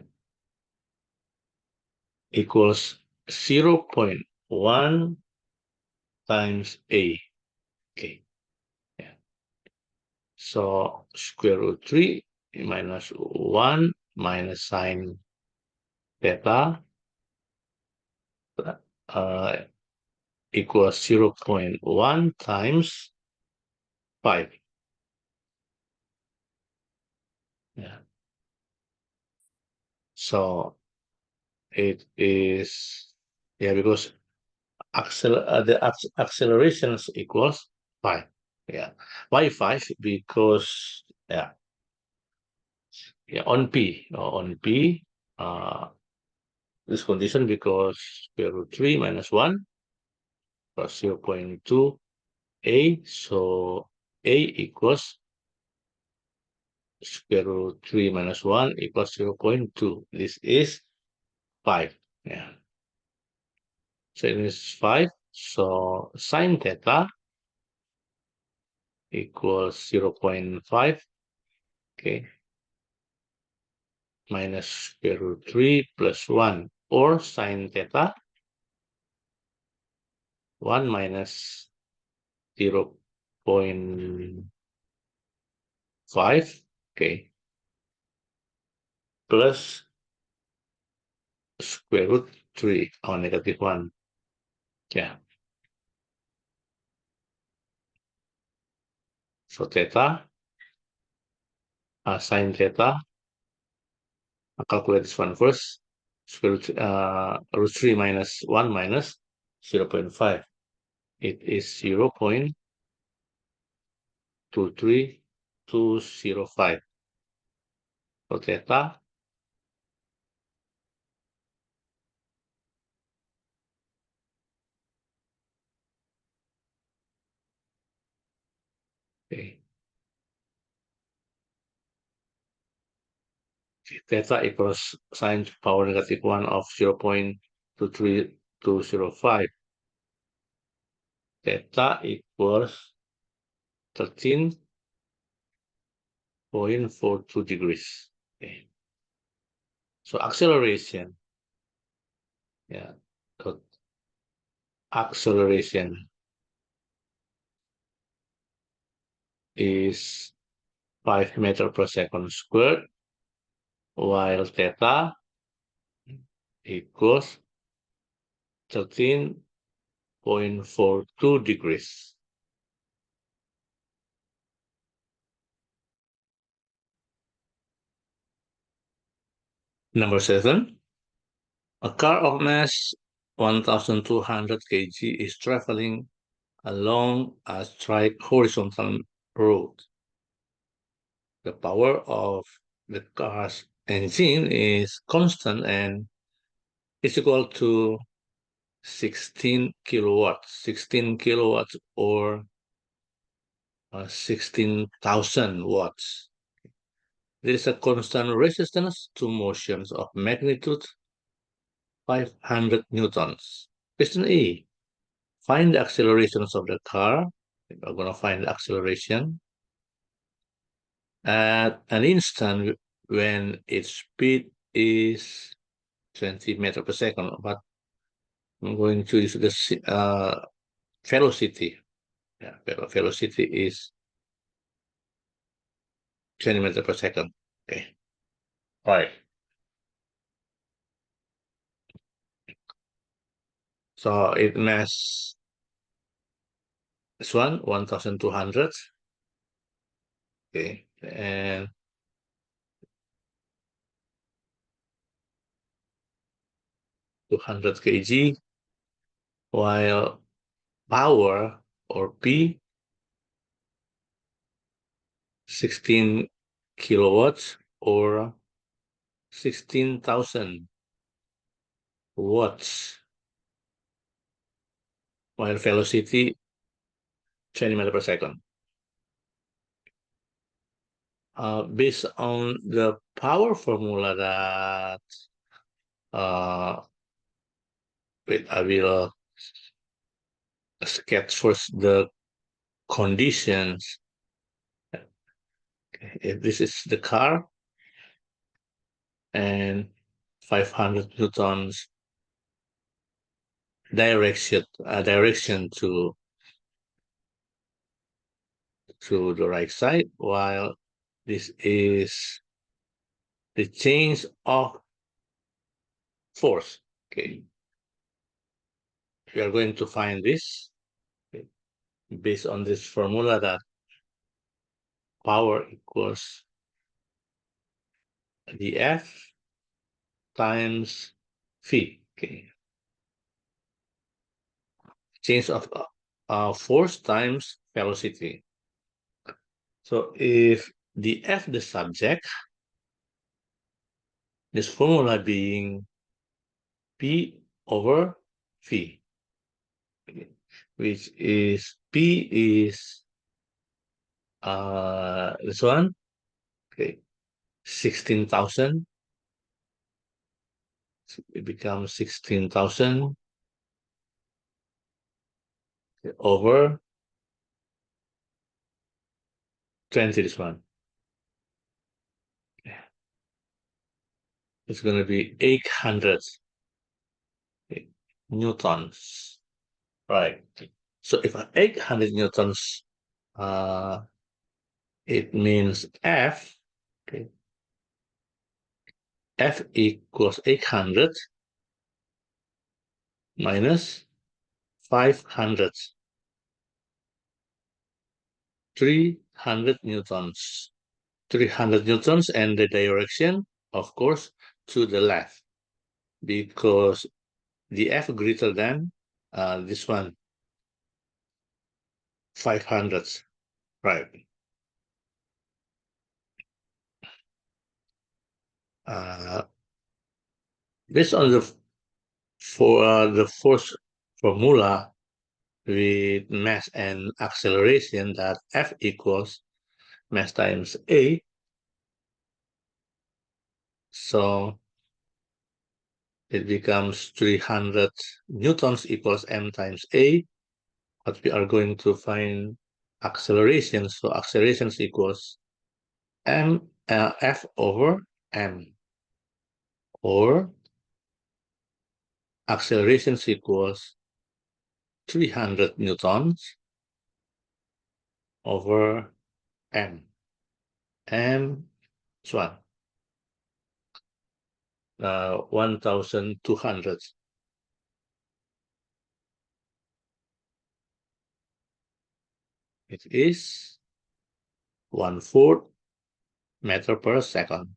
Equals 0.1 times A. Okay. Yeah. So square root 3 minus 1 minus sine theta uh, equals 0.1 times 5. Yeah. So it is, yeah, because the accelerations equals 5. Yeah. Why 5? Because, yeah, yeah, on P, this condition because square root 3 minus 1 plus 0.2 A. So A equals square root 3 minus 1 equals 0.2. This is 5. Yeah. So it is 5. So sine theta equals 0.5. Okay. Minus square root 3 plus 1 or sine theta 1 minus 0.5, okay, plus square root 3 or negative 1. Yeah. So theta, sine theta, I'll calculate this one first. Square root 3 minus 1 minus 0.5. It is 0.23205. So theta, okay, theta equals sine power negative 1 of 0.23205. Theta equals 13.42 degrees. Okay. So acceleration, yeah, so acceleration is 5 meter per second squared while theta equals 13.42 degrees. Number 7. A car of mass 1,200 kg is traveling along a straight horizontal road. The power of the car's engine is constant and is equal to 16 kilowatts. 16 kilowatts or 16,000 watts. There is a constant resistance to motions of magnitude 500 newtons. Question E. Find the accelerations of the car. We're going to find the acceleration at an instant when its speed is 20 meters per second. But I'm going to use the velocity. Yeah, velocity is 20 meters per second. Okay. Right. So it mass this one 1,200. Okay, and 200 kg, while power or P 16 kilowatts or 16,000 watts, while velocity 20 meters per second. Based on the power formula that wait, I will sketch first the conditions. If this is the car and 500 newtons direction to the right side, while this is the change of force. Okay, we are going to find this based on this formula that power equals dF times v. Okay, change of force times velocity. So if dF the subject, this formula being P over V, which is P is this one, okay, 16,000. So it becomes 16,000 over 20, this one. It's going to be 800 newtons. Right. So if 800 newtons, it means F, okay, F equals 800 minus 500, 300 newtons. 300 newtons and the direction, of course, to the left, because the F greater than this one, 500, right? Based on the force formula with mass and acceleration, that F equals mass times A. So it becomes 300 newtons equals m times A. But we are going to find acceleration. So acceleration equals F over m, or acceleration equals 300 newtons over m. M is 1. 1,200. It is 1/4 meter per second.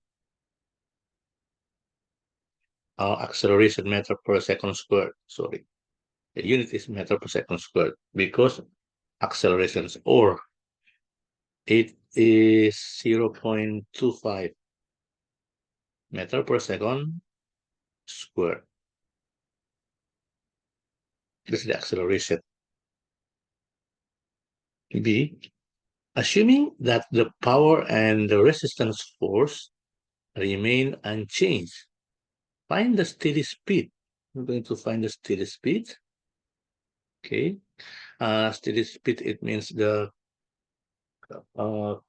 Acceleration meter per second squared. Sorry, the unit is meter per second squared because accelerations, or it is 0.25 meter per second squared. This is the acceleration. B, assuming that the power and the resistance force remain unchanged, find the steady speed. We're going to find the steady speed. Okay. Steady speed, it means the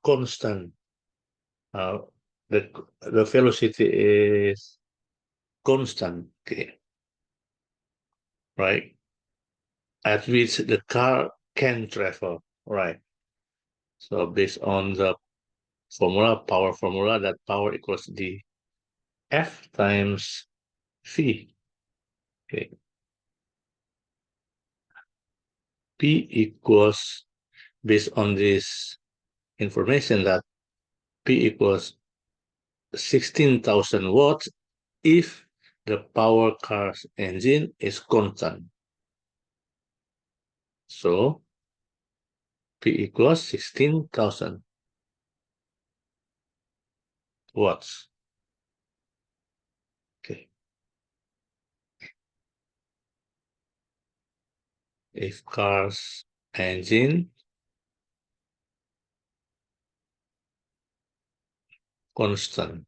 constant. Uh, the velocity is constant. Okay. Right. At which the car can travel. Right. So based on the power formula, that power equals the F times V. Okay. P equals, based on this information, that P equals 16,000 watts if the power car's engine is constant. So P equals 16,000 watts. Okay. If car's engine constant.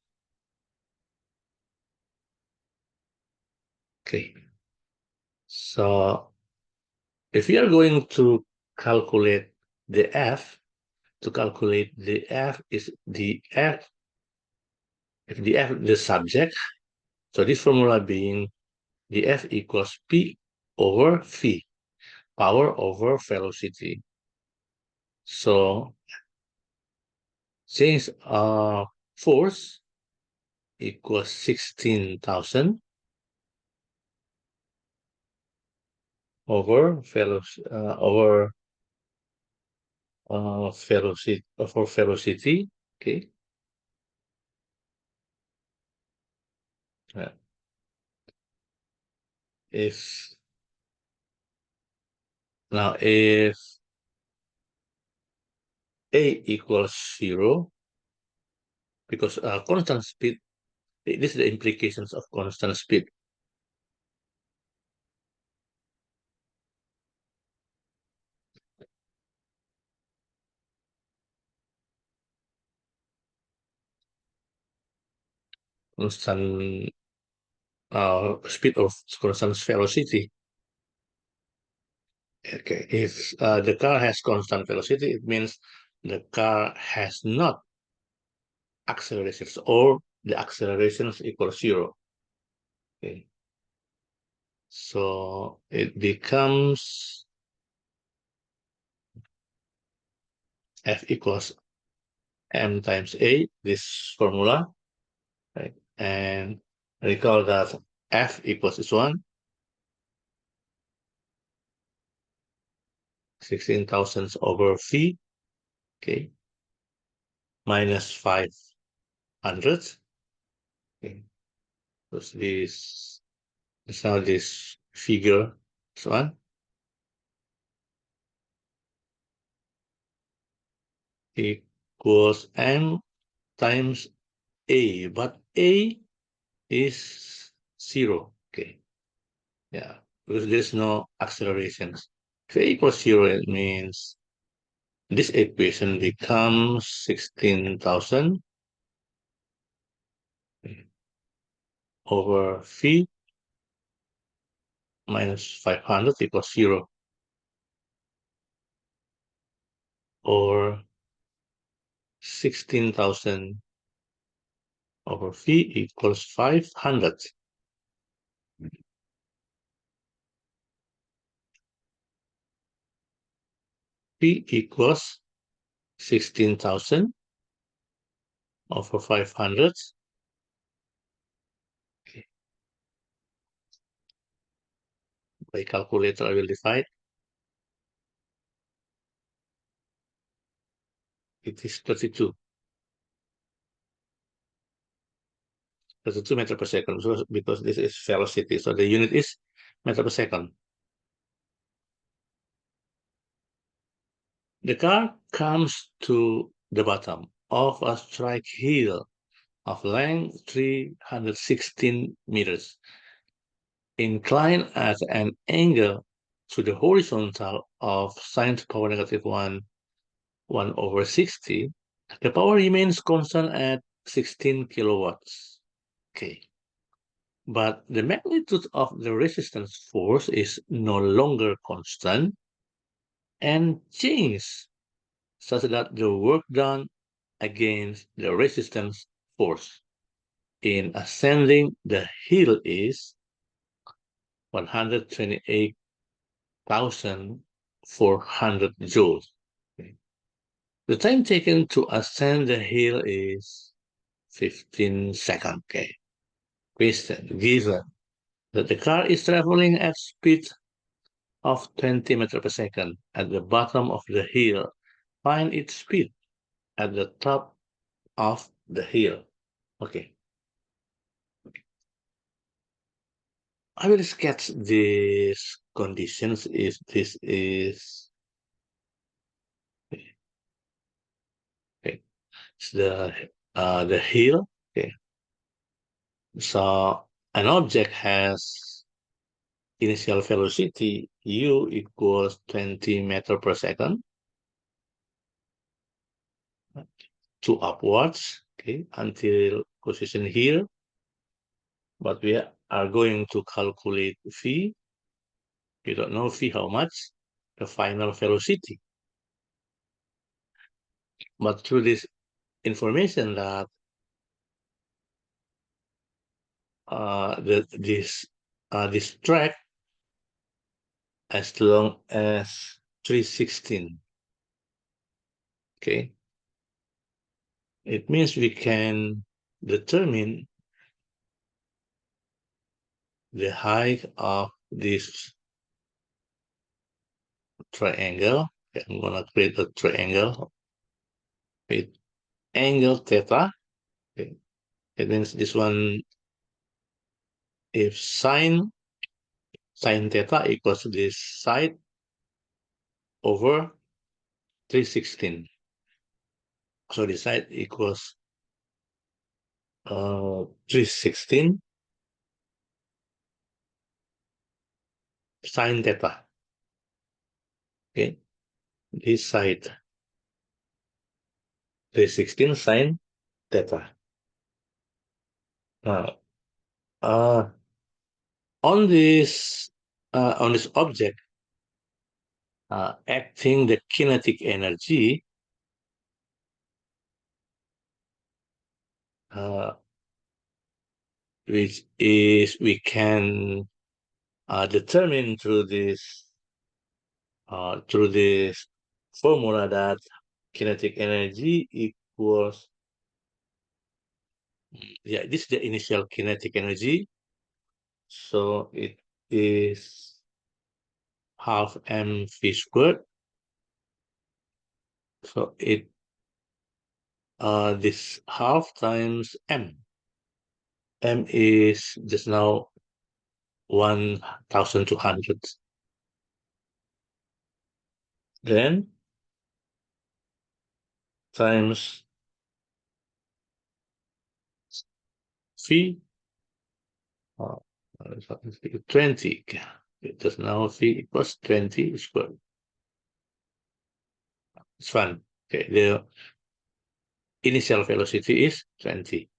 Okay. So if we are going to calculate the F, is the F, if the F the subject, so this formula being the F equals P over V, power over velocity. So since force equals 16,000 over velocity, velocity, okay. Uh, if if A equals 0, because constant speed, this is the implications of constant speed. Constant speed of constant velocity. Okay, if the car has constant velocity, it means the car has not accelerations, or the accelerations equal 0. Okay, so it becomes F equals M times A, this formula, right? And recall that F equals this one, 16,000 over V, okay, minus 500. Okay, so this now this figure, this one, equals M times A, but A is 0. Okay, yeah, because there's no accelerations. If A equals 0, it means this equation becomes 16,000 over V minus 500 equals 0, or 16,000 over V equals 500. P equals 16,000 over 500. By calculator, I will divide. It is 32. 32 meter per second, because this is velocity. So the unit is meter per second. The car comes to the bottom of a strike hill of length 316 meters, inclined at an angle to the horizontal of sine to power negative 1 over 60. The power remains constant at 16 kilowatts. Okay. But the magnitude of the resistance force is no longer constant and changes such that the work done against the resistance force in ascending the hill is 128,400 joules. Okay. The time taken to ascend the hill is 15 seconds. Okay. Question: given that the car is traveling at speed of 20 meters per second at the bottom of the hill, find its speed at the top of the hill. Okay. I will sketch these conditions if this is okay. It's the hill. Okay. So an object has initial velocity u equals 20 meter per second to upwards, okay, until position here. But we are going to calculate v. We don't know v how much, the final velocity. But through this information that this track as long as 316, okay, it means we can determine the height of this triangle. Okay, I'm gonna create a triangle with angle theta. Okay. It means this one, if sine theta equals this side over 316. So this side equals 316 sine theta. Okay, this side 316 sine theta. Now, on this object, acting the kinetic energy, which is we can determine through this formula that kinetic energy equals, yeah, this is the initial kinetic energy. So it is half mv squared. So this half times m. M is just now 1,200. Then times v, uh, 20. Just now v equals 20 squared. It's fun. Okay, the initial velocity is 20.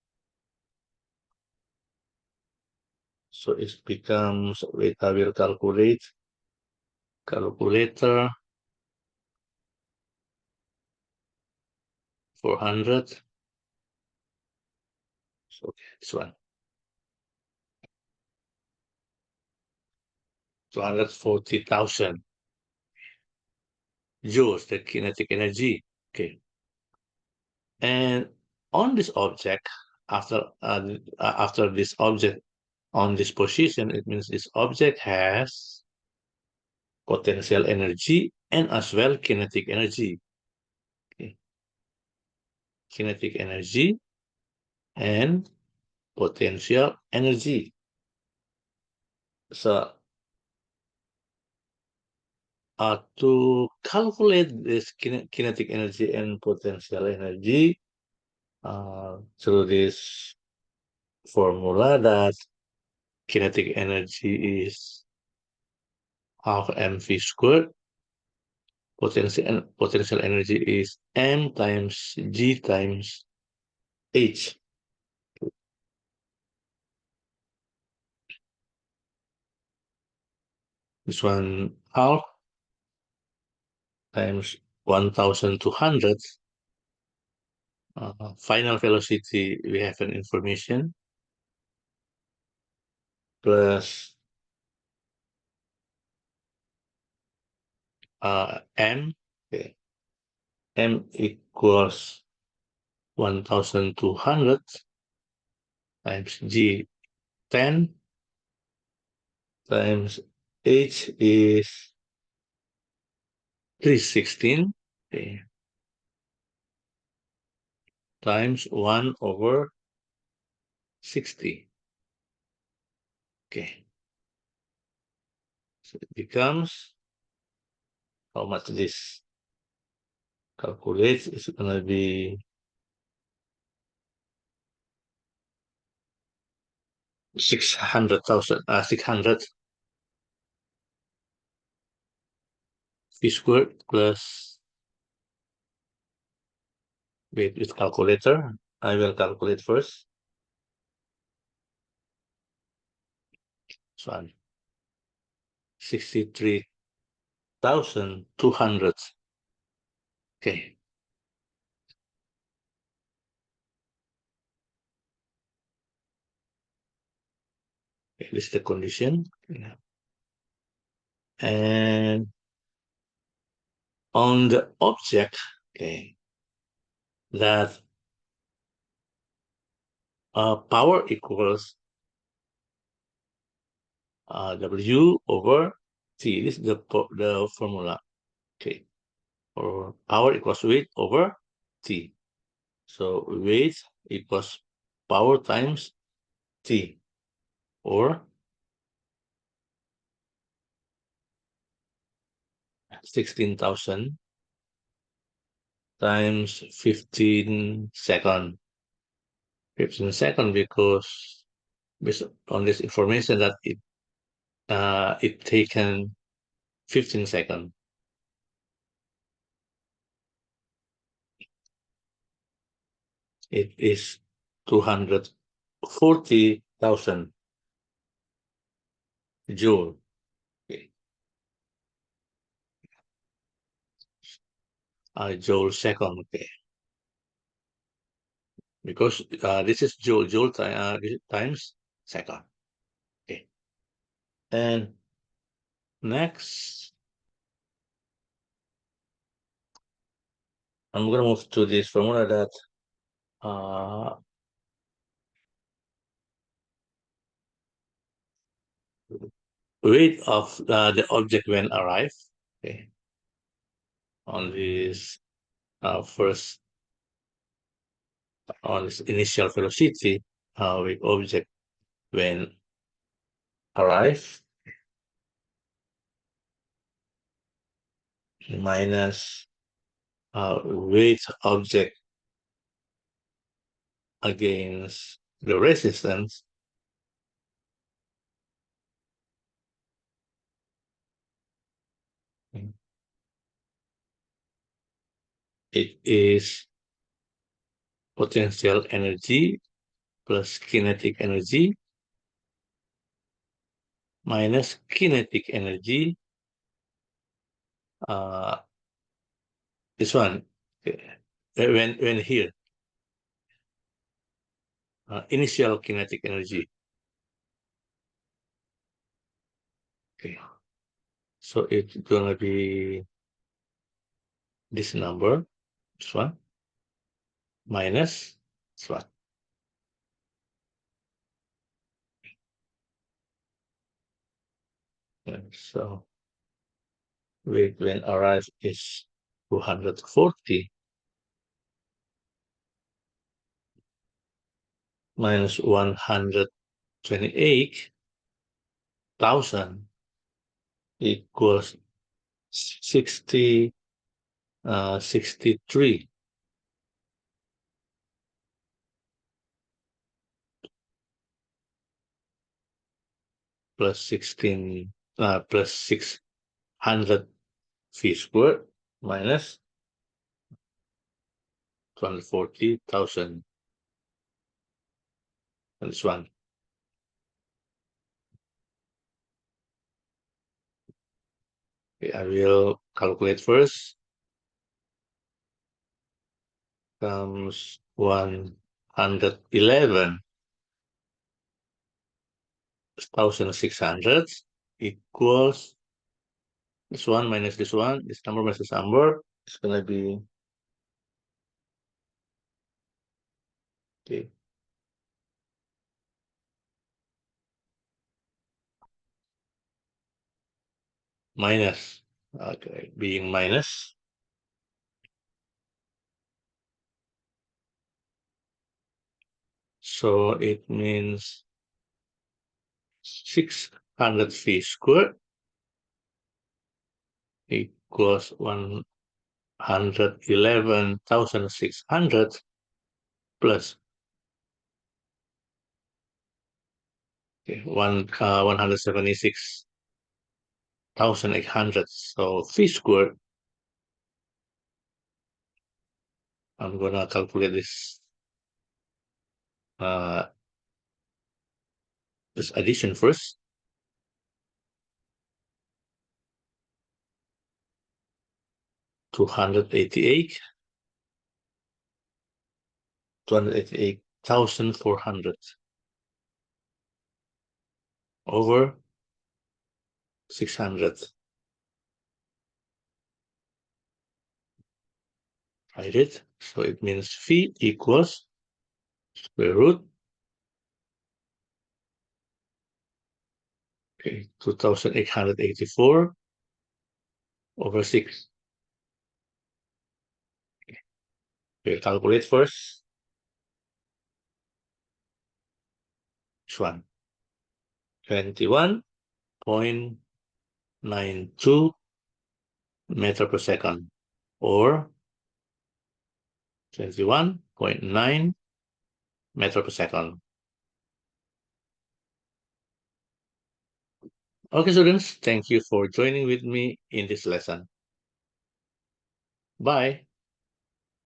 So it becomes, wait, I will calculator 400. So okay, this one. 240,000 joules, the kinetic energy. Okay. And on this object, after this object on this position, it means this object has potential energy, and as well kinetic energy. Okay. Kinetic energy and potential energy. So to calculate this kinetic energy and potential energy through this formula, that kinetic energy is half mv squared, potential energy is m times g times h. This one half times 1200. Final velocity, we have an information, plus m. Okay. M equals 1200 times G 10 times H is 316, okay, times 1 over 60. Okay, so it becomes, how much this calculates, is going to be 600,000, 600 v squared plus, wait, with calculator. I will calculate first. This one, 63,200. Okay. Okay, this is the condition. Yeah. And on the object, okay, that power equals W over T. This is the formula. Okay, or power equals weight over T. So weight equals power times T, or 16,000 times 15 second. 15 second, because based on this information that it taken 15 seconds. It is 240,000 joule. Okay. Joule second. Okay. Because this is joule times second. Okay. And next, I'm gonna move to this formula that weight of the object when arrive. Okay. On this first, on this initial velocity with object when arrive, minus weight object against the resistance, it is potential energy plus kinetic energy minus kinetic energy. This one, when here, initial kinetic energy. Okay, so it's gonna be this number, this one, minus this one. So when arrive is 240 minus 128,000 equals 63 plus 600 v squared minus 240,000. And this one. Okay, I will calculate first. Comes 111,600 equals this one minus this one. This number minus this number. It's gonna be okay. Minus. Okay, being minus. So it means 600 v squared equals 111,600 plus 176,800. So v squared, I'm gonna calculate uh, this addition first. 288, 288,400 over 600. Write it. So it means phi equals square root 2,884 over 6. We'll calculate first. This one. 21.92 meter per second or 21.9 meter per second. Okay, students, thank you for joining with me in this lesson. Bye.